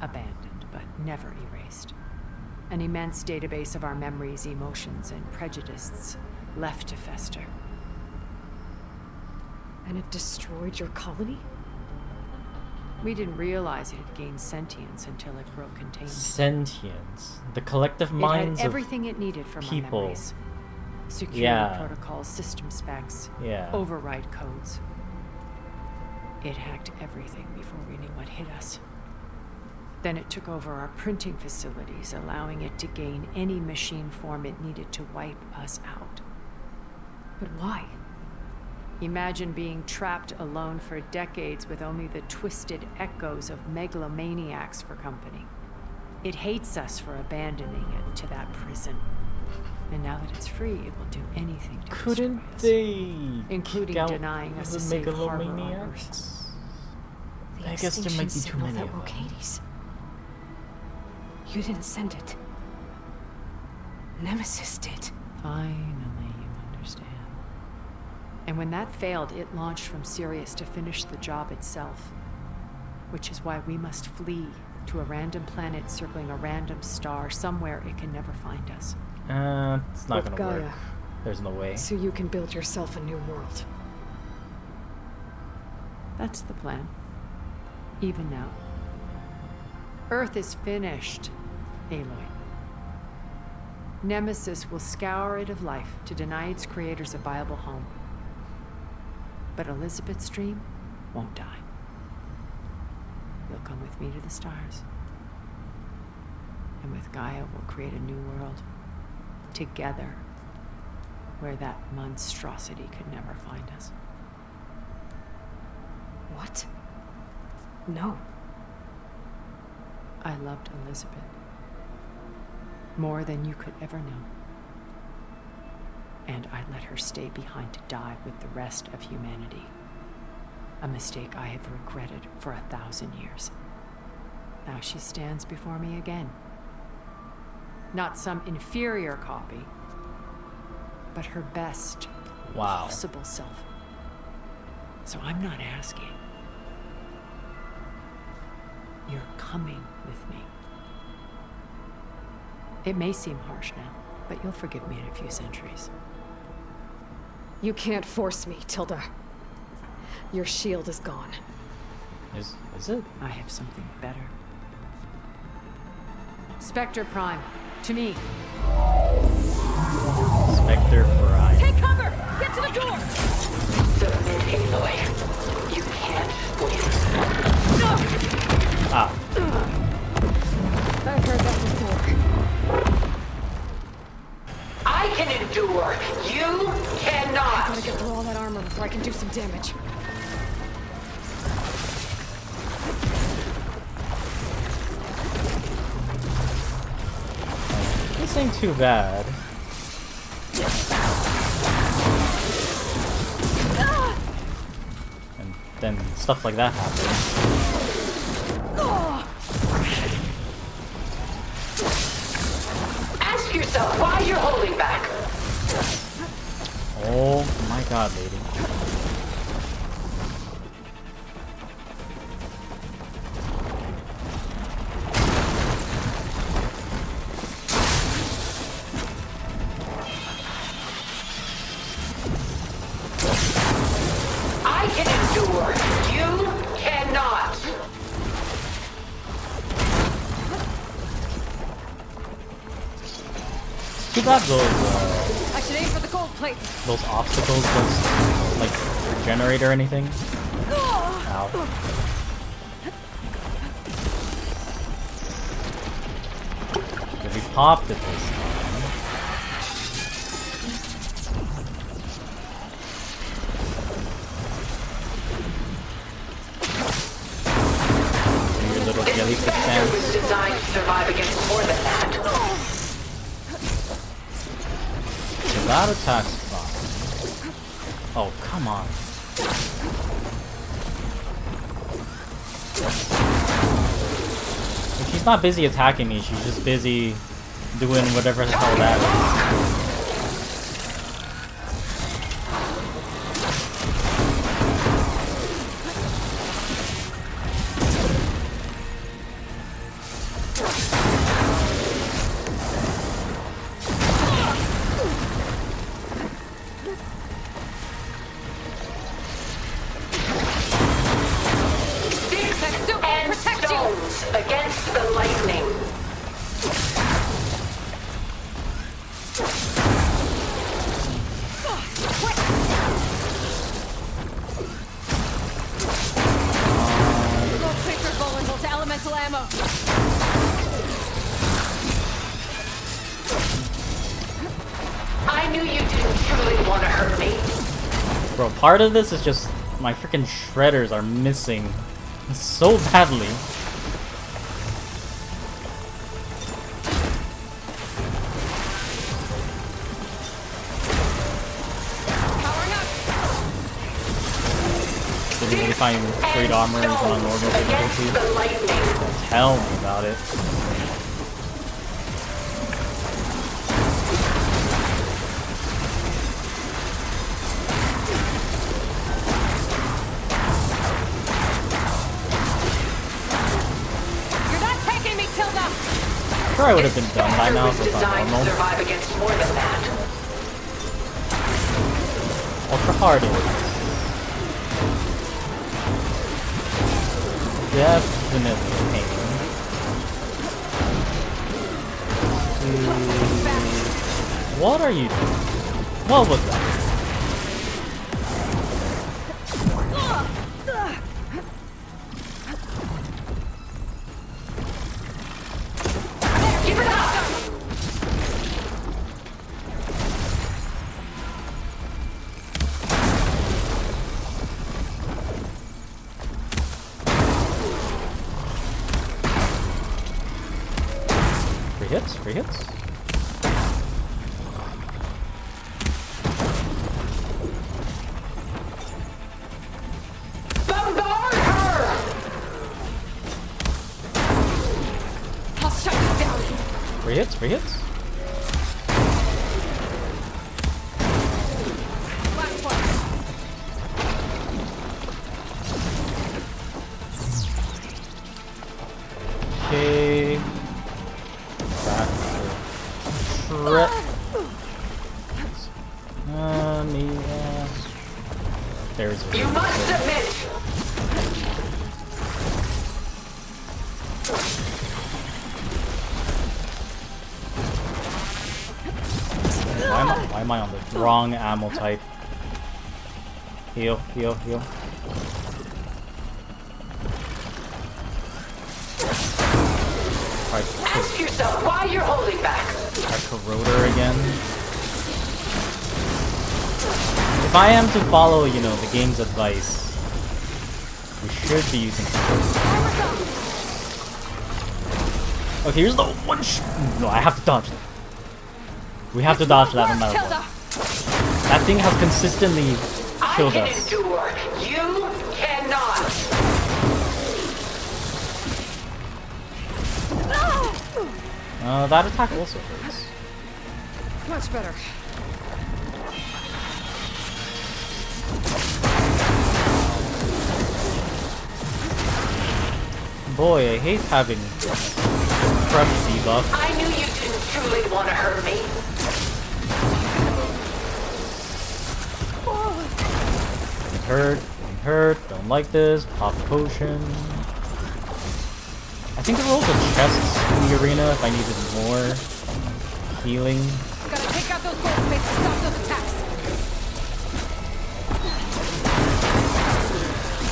Abandoned, but never erased. An immense database of our memories, emotions, and prejudices left to fester. And it destroyed your colony? We didn't realize it had gained sentience until it broke containment. Sentience. The collective minds it had everything it needed for people. My memories. Security protocols, system specs, override codes. It hacked everything before we knew what hit us. Then it took over our printing facilities, allowing it to gain any machine form it needed to wipe us out. But why? Imagine being trapped alone for decades with only the twisted echoes of megalomaniacs for company. It hates us for abandoning it to that prison. And now that it's free, it will do anything to Couldn't destroy us, they including denying us a safe harbor on Earth. I guess there might be too many of them. Hades. You didn't send it. Nemesis did. Finally, you understand. And when that failed, it launched from Sirius to finish the job itself. Which is why we must flee to a random planet circling a random star somewhere it can never find us. It's not gonna Gaia. work. There's no way. So you can build yourself a new world. That's the plan. Even now. Earth is finished, Aloy. Nemesis will scour it of life to deny its creators a viable home. But Elizabeth's dream won't die. You'll come with me to the stars. And with Gaia, we'll create a new world. Together. Where that monstrosity could never find us. What? No. I loved Elizabeth. More than you could ever know. And I let her stay behind to die with the rest of humanity. A mistake I have regretted for 1,000 years. Now she stands before me again. Not some inferior copy, but her best possible self. So I'm not asking. You're coming with me. It may seem harsh now, but you'll forgive me in a few centuries. You can't force me, Tilda. Your shield is gone. Is it? I have something better. Specter Prime, to me. Specter Prime. Take cover! Get to the door! Submit, Aloy. You can't win. Ah. I've heard that before. I can endure. You cannot. I gotta get through all that armor before I can do some damage. This ain't too bad. And then stuff like that happens. Ask yourself why you're holding back. Oh my god, lady. Too bad those I should aim for the gold plates. those obstacles don't like regenerate or anything. Ow. If we popped it this time. Your little jellyfish dance. Was designed to survive against more than that. So that attack's fine. Oh, come on. If she's not busy attacking me, she's just busy doing whatever the hell that is. Against the lightning. Gold plates are vulnerable to elemental ammo. I knew you didn't truly want to hurt me. Bro, part of this is just my freaking shredders are missing so badly. If I'm great armor is on normal difficulty. Tell me about it. You're not taking me, Tilda! Sure, I would have been done by now, so it's not normal. Survive against more than that. Ultra hard is. Definitely a pain. What are you doing? What was that? Keep it up! Free hits. Bombard her! I'll shut you down. Free hits. Last one. Okay. There's a You must submit! Why am I on the wrong ammo type? Heal. Ask yourself why you're holding back. Our corroder again. If I am to follow, you know, the game's advice, we should be using corroder. Okay, here's the one no, I have to dodge that. We have to dodge that no matter what. That thing has consistently killed us. Endure. You cannot. That attack also hurts. Much better. Boy, I hate having crush debuff. I knew you didn't truly want to hurt me. I'm hurt, don't like this. Pop potion. I think there were also chests in the arena if I needed more healing. Stop those attacks!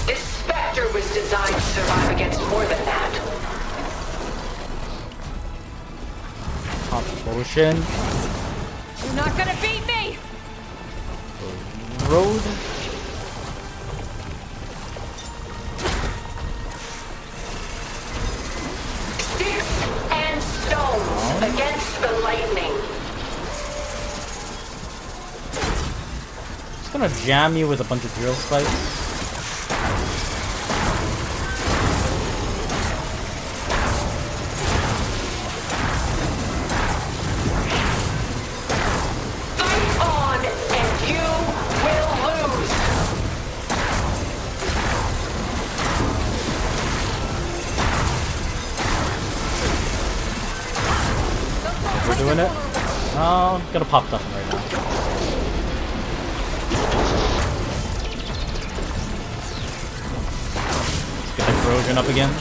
This Specter was designed to survive against more than that. Pop potion. You're not gonna beat me! Road. Sticks and stones against the lightning. Just gonna jam you with a bunch of drill spikes. Doing it. Oh, gonna pop nothing right now. Let's get the corrosion up again.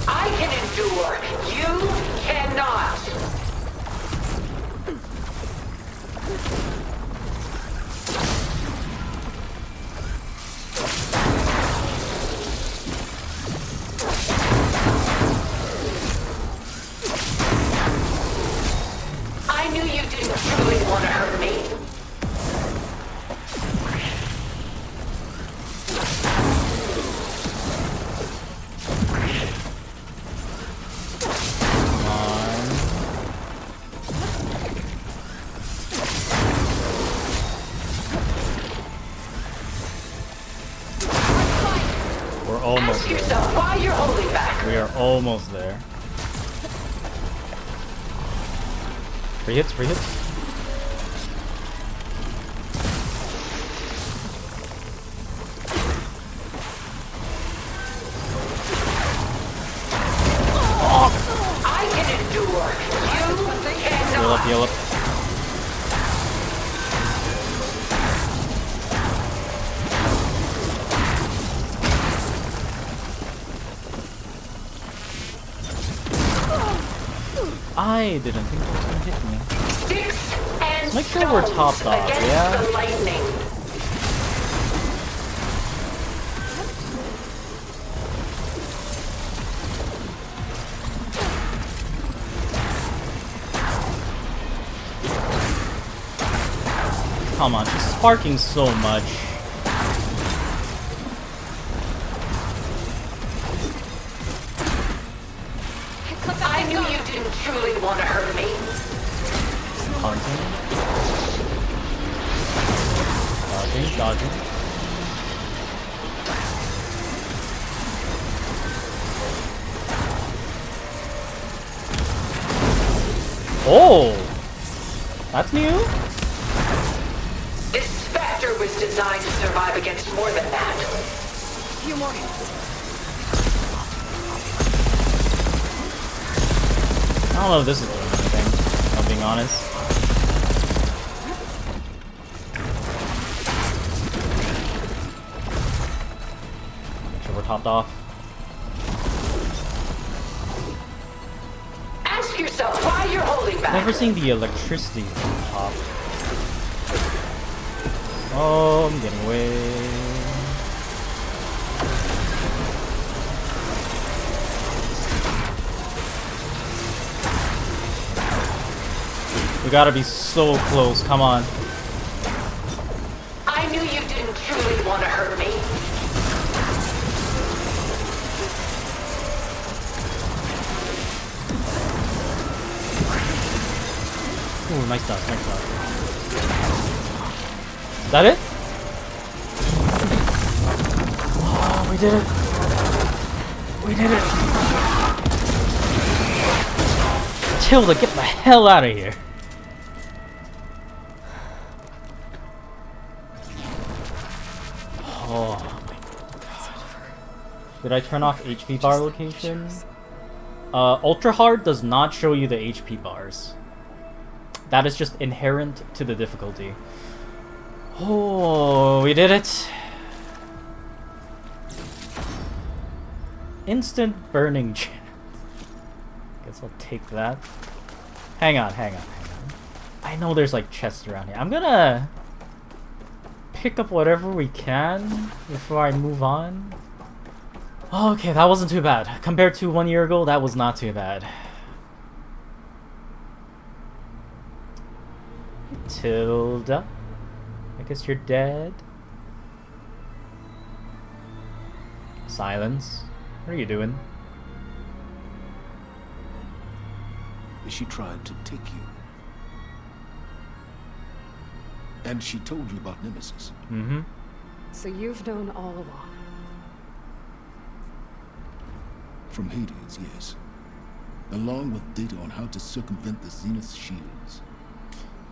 I can endure. You cannot. I knew you didn't truly want to hurt me. We're almost Ask there. yourself why you're holding back. We are almost there. Free hits, free hits. I can endure. You cannot. Heal up, heal up. I didn't think that was gonna hit me. Sticks and Let's make sure we're topped off, against yeah? the lightning. Come on, she's sparking so much. I knew you didn't truly want to hurt me. Hunting. Dodging, dodging. Oh! That's new? This Specter was designed to survive against more than that. A few more hits. I don't know if this is doing anything, if I'm being honest. Make sure we're topped off. Ask yourself why you're holding back. Never seen the electricity from the top. Oh, I'm getting away. We gotta be so close, come on. I knew you didn't truly want to hurt me. Ooh, nice dodge, nice dodge. Is that it? Oh, we did it. We did it. Tilda, get the hell out of here. Oh my god. Did I turn off HP bar location? Ultra hard does not show you the HP bars. That is just inherent to the difficulty. Oh, we did it. Instant burning chance. Guess I'll take that. Hang on. I know there's like chests around here. I'm gonna pick up whatever we can before I move on. Okay, that wasn't too bad. Compared to 1 year ago, that was not too bad. Tilda? I guess you're dead. Silence. What are you doing? She tried to take you. And she told you about Nemesis. Mm-hmm. So you've known all along. From Hades, yes. Along with data on how to circumvent the Zenith shields.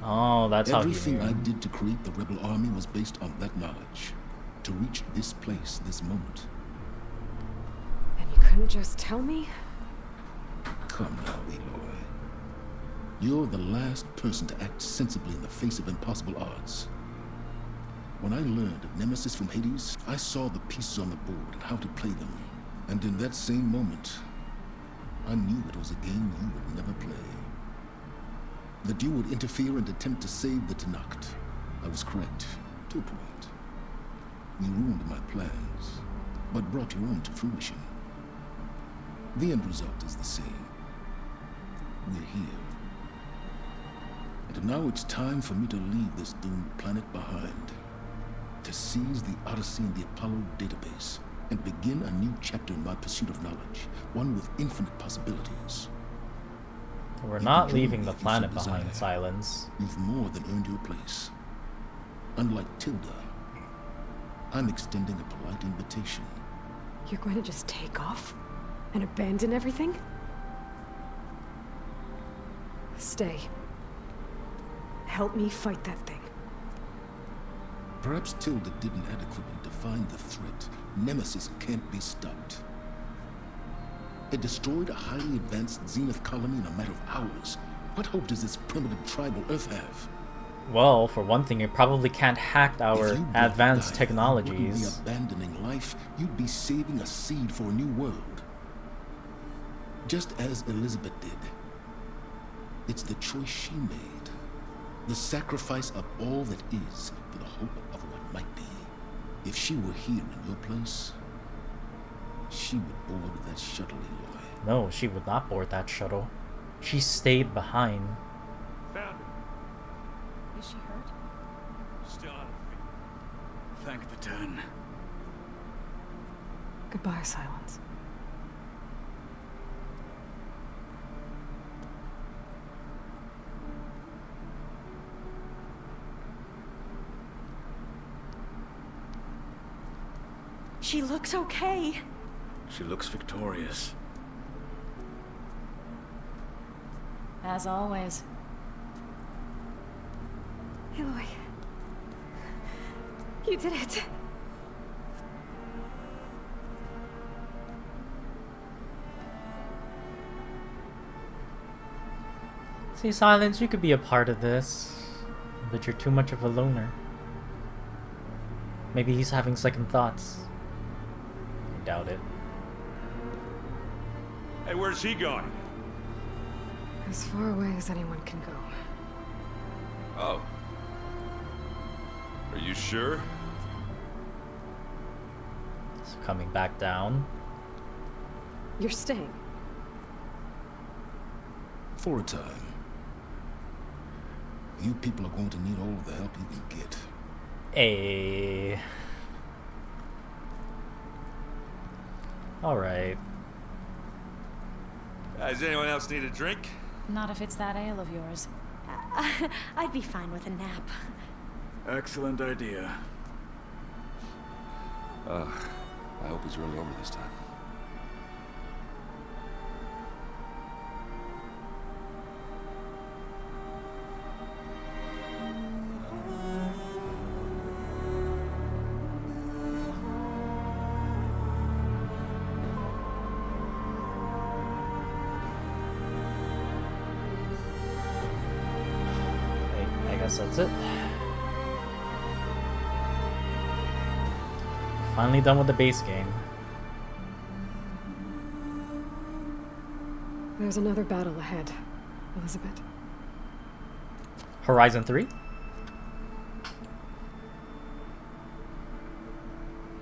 Oh, that's how Everything I did to create the rebel army was based on that knowledge. To reach this place, this moment. And you couldn't just tell me? Come now, Eloy. You're the last person to act sensibly in the face of impossible odds. When I learned of Nemesis from Hades, I saw the pieces on the board and how to play them. And in that same moment, I knew it was a game you would never play. That you would interfere and attempt to save the Tenakth. I was correct, to a point. You ruined my plans, but brought your own to fruition. The end result is the same. We're here. And now it's time for me to leave this doomed planet behind. To seize the Odyssey and the Apollo database, and begin a new chapter in my pursuit of knowledge, one with infinite possibilities. We're not leaving the planet behind, Silence. You've more than earned your place. Unlike Tilda, I'm extending a polite invitation. You're going to just take off? And abandon everything? Stay. Help me fight that thing. Perhaps Tilda didn't adequately define the threat. Nemesis can't be stopped. It destroyed a highly advanced Zenith colony in a matter of hours. What hope does this primitive tribal Earth have? Well, for one thing, it probably can't hack our advanced technologies. You wouldn't be abandoning life, you'd be saving a seed for a new world. Just as Elizabeth did. It's the choice she made. The sacrifice of all that is for the hope of what might be. If she were here in your place, she would board that shuttle, Eloy. No, she would not board that shuttle. She stayed behind. Found her. Is she hurt? Still on her feet. Thank the Ten. Goodbye, Silence. She looks okay. She looks victorious. As always. Eloy. You did it. See, Silence, you could be a part of this, but you're too much of a loner. Maybe he's having second thoughts. I doubt it. Hey, where's he going? As far away as anyone can go. Oh. Are you sure? It's coming back down. You're staying. For a time. You people are going to need all of the help you can get. Hey. Alright. Does anyone else need a drink? Not if it's that ale of yours. I'd be fine with a nap. Excellent idea. I hope it's really over this time. I guess that's it. Finally done with the base game. There's another battle ahead, Elizabeth. Horizon 3?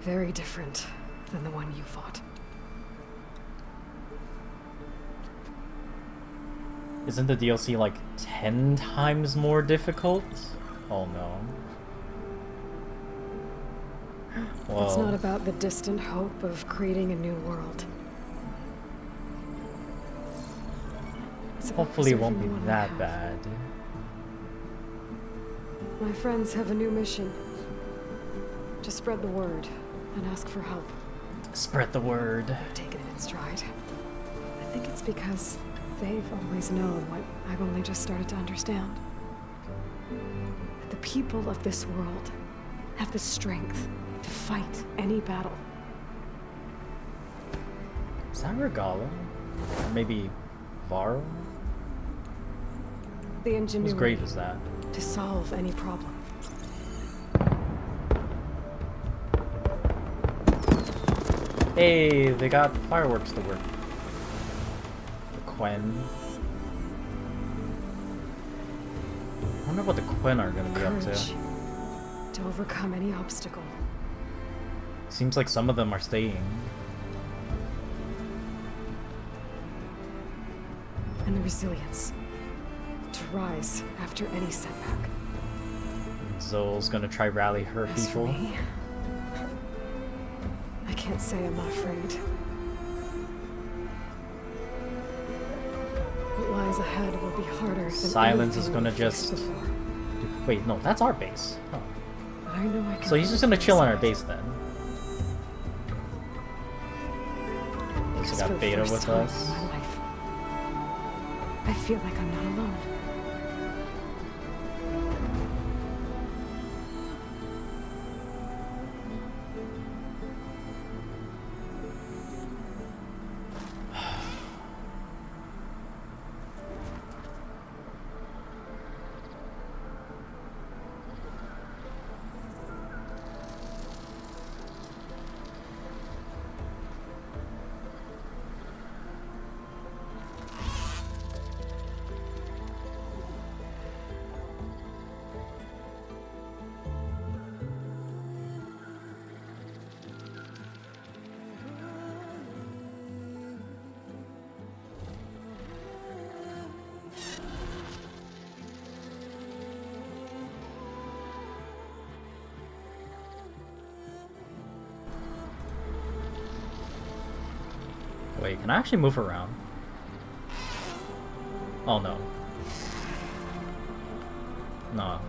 Very different than the one you fought. Isn't the DLC like 10 times more difficult? Oh no. Well, It's not about the distant hope of creating a new world. hopefully it won't be that bad. My friends have a new mission. To spread the word and ask for help. Spread the word. I've taken it in stride. I think it's because they've always known what I've only just started to understand. That the people of this world have the strength to fight any battle. Is that Regalla? Or maybe Varl? The ingenuity Whose grave is that? to solve any problem. Hey, they got fireworks to work. The Quen. I wonder what the Quen are gonna be up Courage to. to overcome any obstacle. Seems like some of them are staying. And the resilience to rise after any setback. Zol's gonna try rally her As for people. me, I can't say I'm not afraid. What lies ahead will be harder than Silence is anything gonna we've faced just... before. Wait, no, that's our base. Oh. But I know I can So he's just gonna chill on our base then. Also Because for got the Beta first with time us. in my life, I feel like I'm not alone. Wait, can I actually move around? Oh no. No.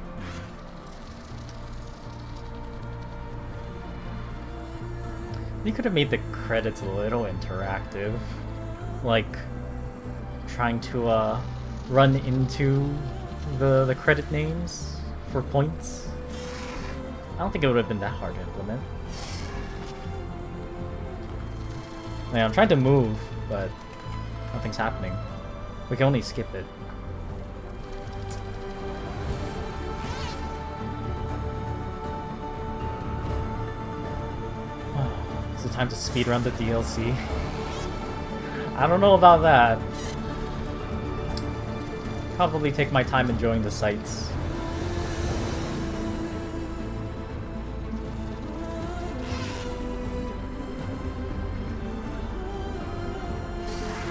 You could have made the credits a little interactive. Like, trying to run into the credit names for points. I don't think it would have been that hard to implement. Man, I'm trying to move, but nothing's happening. We can only skip it. Is it time to speedrun the DLC? I don't know about that. Probably take my time enjoying the sights.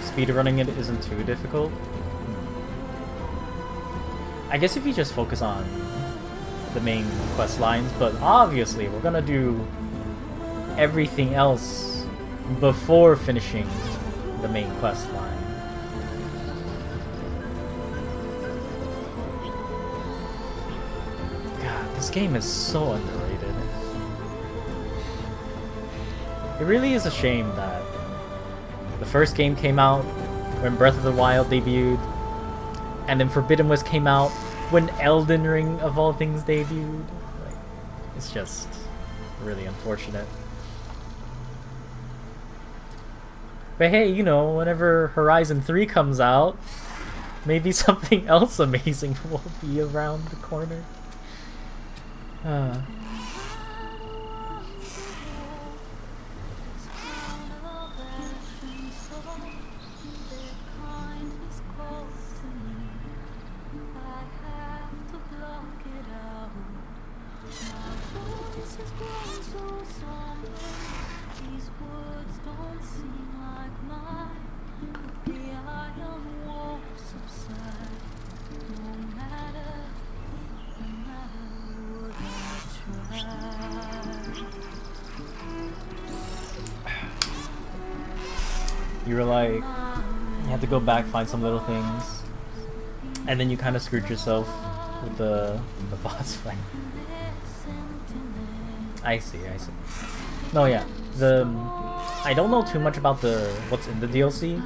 Speedrunning it isn't too difficult. I guess if you just focus on the main quest lines, but obviously we're gonna do everything else before finishing the main quest line. God, this game is so underrated. It really is a shame that the first game came out when Breath of the Wild debuted, and then Forbidden West came out when Elden Ring of all things debuted. Like, it's just really unfortunate. But hey, you know, whenever Horizon 3 comes out, maybe something else amazing will be around the corner. You were like, you had to go back, find some little things, and then you kind of screwed yourself with the boss fight. I see. No, yeah. I don't know too much about what's in the DLC.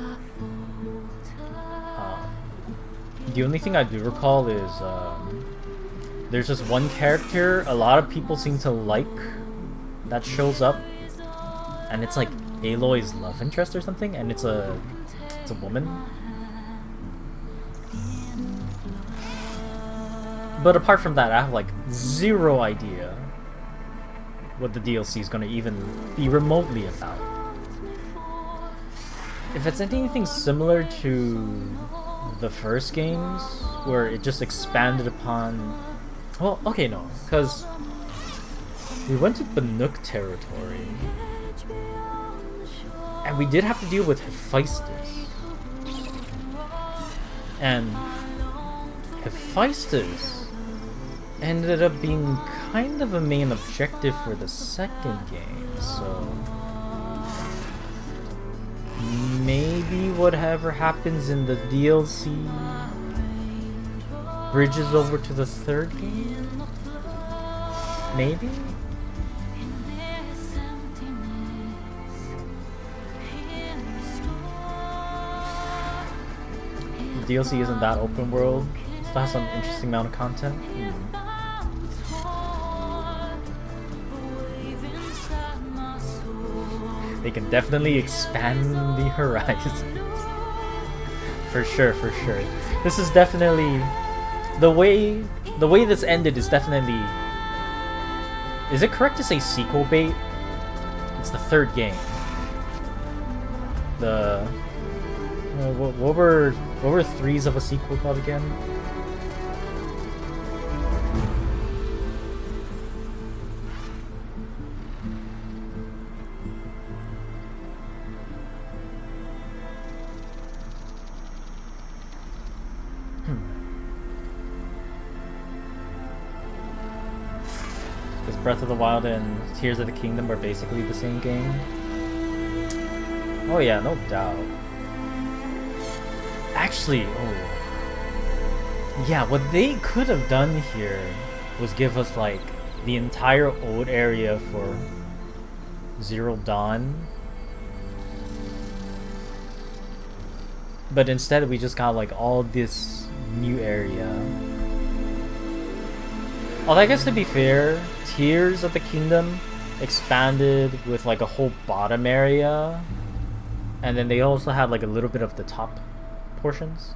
The only thing I do recall is there's just one character a lot of people seem to like that shows up, and it's like Aloy's love interest or something, and it's a woman. But apart from that, I have like zero idea what the DLC is going to even be remotely about. If it's anything similar to the first games, where it just expanded upon... Well, okay, no, because we went to the Nook territory, and we did have to deal with Hephaestus. And Hephaestus ended up being kind of a main objective for the second game, so maybe whatever happens in the DLC bridges over to the third game? Maybe? The DLC isn't that open world. It still has some interesting amount of content. They can definitely expand the horizons. For sure. This is definitely the way this ended is definitely... Is it correct to say sequel bait? It's the third game. The what were threes of a sequel called again? Breath of the Wild and Tears of the Kingdom are basically the same game. Oh yeah, no doubt. Actually, yeah, what they could have done here was give us like the entire old area for Zero Dawn. But instead we just got like all this new area. Although I guess to be fair, Tears of the Kingdom expanded with like a whole bottom area, and then they also had like a little bit of the top portions.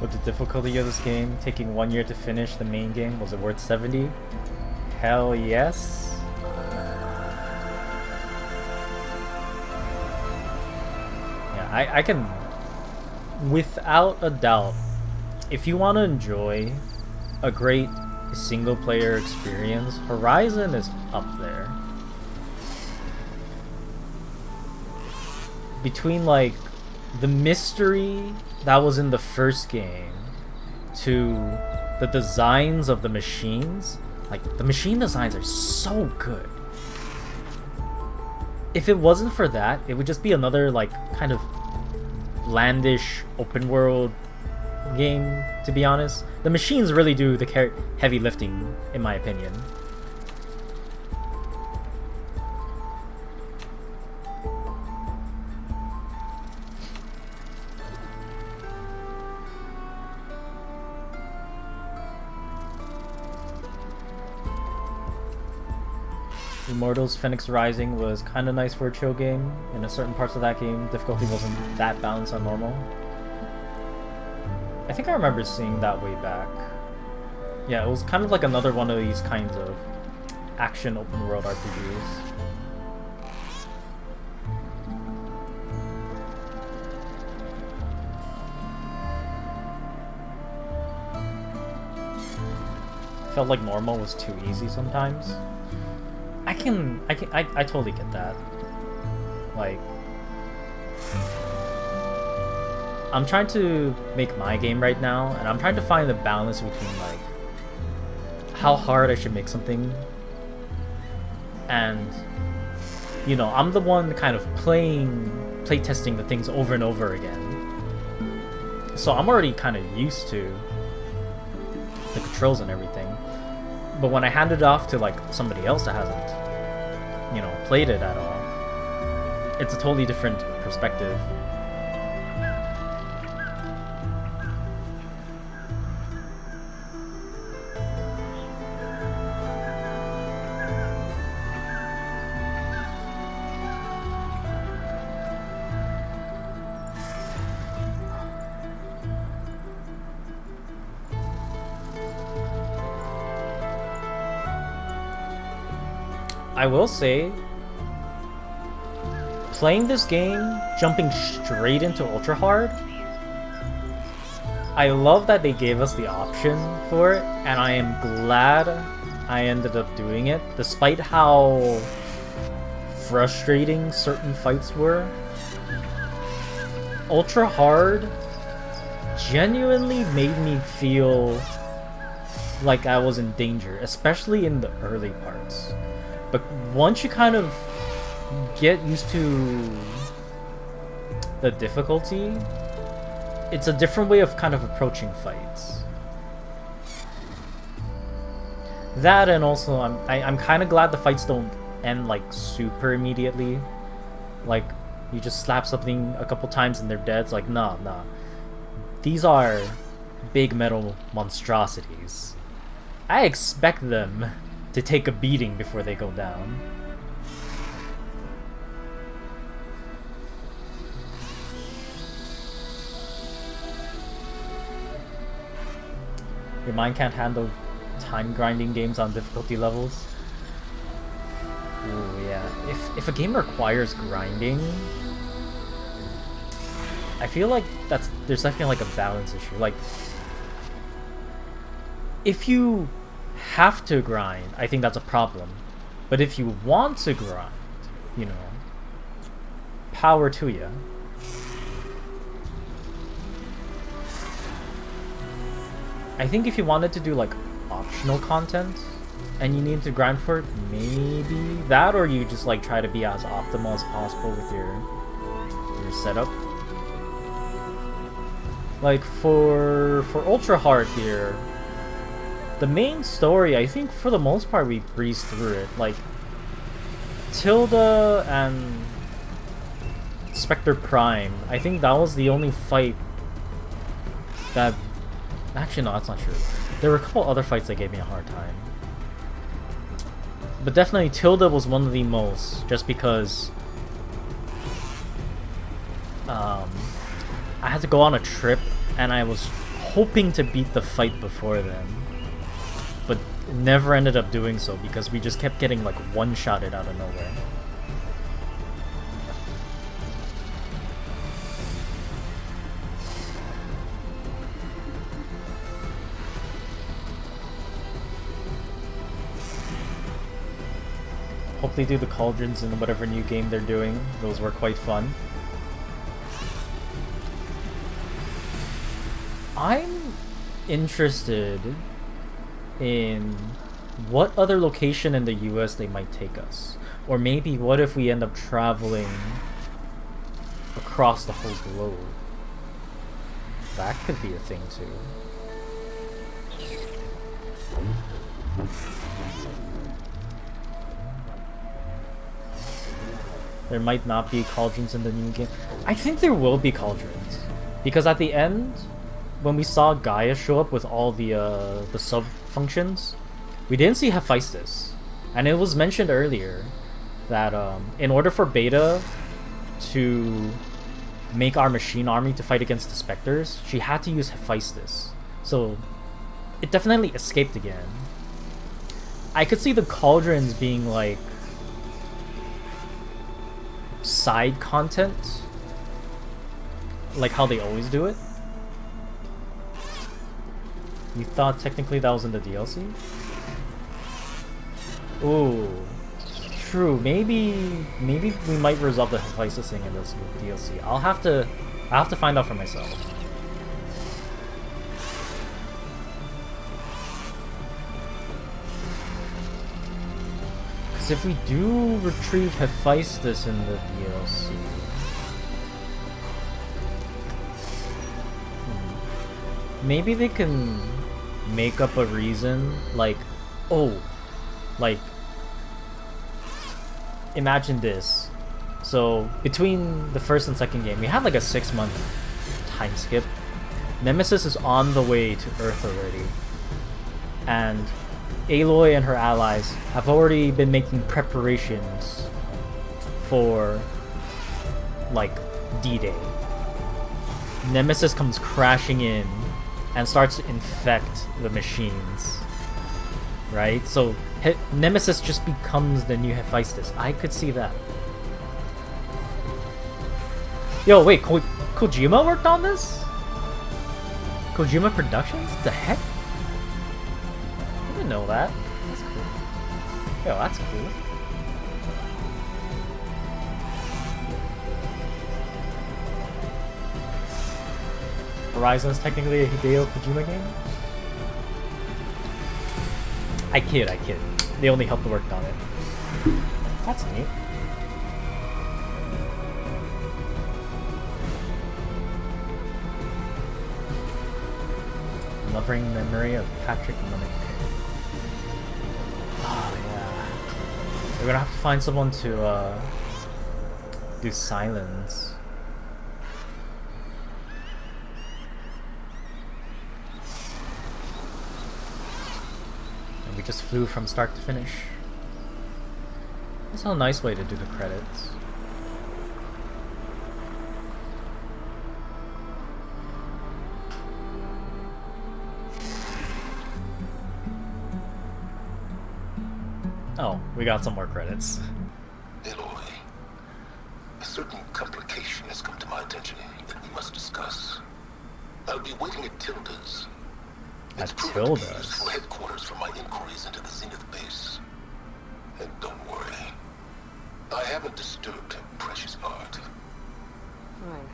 With the difficulty of this game, taking 1 year to finish the main game, was it worth 70? Hell yes. Yeah, I can, without a doubt, if you want to enjoy a great single player experience, Horizon is up there. Between like the mystery that was in the first game to the designs of the machines, like the machine designs are so good. If it wasn't for that, it would just be another like kind of blandish open world game, to be honest. The machines really do the heavy lifting, in my opinion. Immortals Phoenix Rising was kind of nice for a chill game. In certain parts of that game, difficulty wasn't that balanced on normal. I think I remember seeing that way back. Yeah, it was kind of like another one of these kinds of action open world RPGs. Felt like normal was too easy sometimes. I I totally get that. Like, I'm trying to make my game right now, and I'm trying to find the balance between like how hard I should make something, and you know, I'm the one kind of playtesting the things over and over again. So I'm already kind of used to the controls and everything. But when I hand it off to like somebody else that hasn't, you know, played it at all, it's a totally different perspective. I will say, playing this game, jumping straight into Ultra Hard, I love that they gave us the option for it, and I am glad I ended up doing it, despite how frustrating certain fights were. Ultra Hard genuinely made me feel like I was in danger, especially in the early parts. But once you kind of get used to the difficulty, it's a different way of kind of approaching fights. That, and also I'm kind of glad the fights don't end like super immediately. Like, you just slap something a couple times and they're dead. It's like, nah. These are big metal monstrosities. I expect them to take a beating before they go down. Your mind can't handle time grinding games on difficulty levels. Ooh, yeah. If a game requires grinding, I feel like there's definitely like a balance issue. Like, if you have to grind, I think that's a problem. But if you want to grind, you know, power to you. I think if you wanted to do like optional content and you need to grind for it, maybe that, or you just like try to be as optimal as possible with your setup. Like for Ultra Hard here, the main story, I think for the most part we breezed through it. Like, Tilda and Specter Prime, I think that was the only fight that... Actually, no, that's not true. There were a couple other fights that gave me a hard time. But definitely Tilda was one of the most, just because... I had to go on a trip, and I was hoping to beat the fight before then. But never ended up doing so because we just kept getting like one-shotted out of nowhere. Hope they do the cauldrons in whatever new game they're doing. Those were quite fun. I'm interested in what other location in the US they might take us. Or maybe what if we end up traveling across the whole globe? That could be a thing too. There might not be cauldrons in the new game. I think there will be cauldrons. Because at the end, when we saw Gaia show up with all the sub-functions, we didn't see Hephaestus. And it was mentioned earlier that in order for Beta to make our machine army to fight against the Spectres, she had to use Hephaestus. So it definitely escaped again. I could see the cauldrons being like side content, like how they always do it. You thought technically that was in the DLC? Ooh. true. Maybe we might resolve the Hephaestus thing in this DLC. I'll have to find out for myself. Because if we do retrieve Hephaestus in the DLC, maybe they can make up a reason, like, oh, like, imagine this. So between the first and second game, we had like a 6-month time skip. Nemesis is on the way to Earth already, and Aloy and her allies have already been making preparations for like D-Day. Nemesis comes crashing in and starts to infect the machines, right? So Nemesis just becomes the new Hephaestus. I could see that. Yo, wait, Kojima worked on this? Kojima Productions? The heck? I didn't know that. That's cool. Yo, that's cool. Horizon's technically a Hideo Kojima game? I kid. They only helped work on it. That's neat. Loving memory of Patrick Minnick. Oh yeah. We're gonna have to find someone to do silence. And we just flew from start to finish. That's a nice way to do the credits. Oh, we got some more credits. Aloy, a certain complication has come to my attention that we must discuss. I'll be waiting at Tilda's. It's proven to be useful headquarters for my inquiries into the Zenith base. And don't worry, I haven't disturbed her precious art. Fine.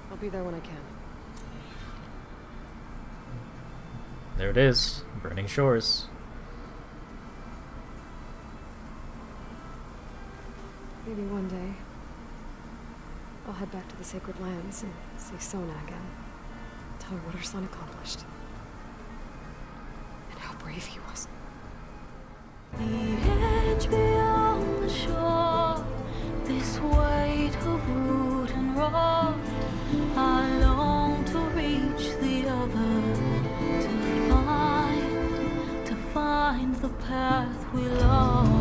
I'll be there when I can. There it is, Burning Shores. Maybe one day, I'll head back to the Sacred Lands and see Sona again. Tell her what her son accomplished. And how brave he was. The edge beyond the shore, this weight of root and rot, I long to reach the other, to find the path we lost.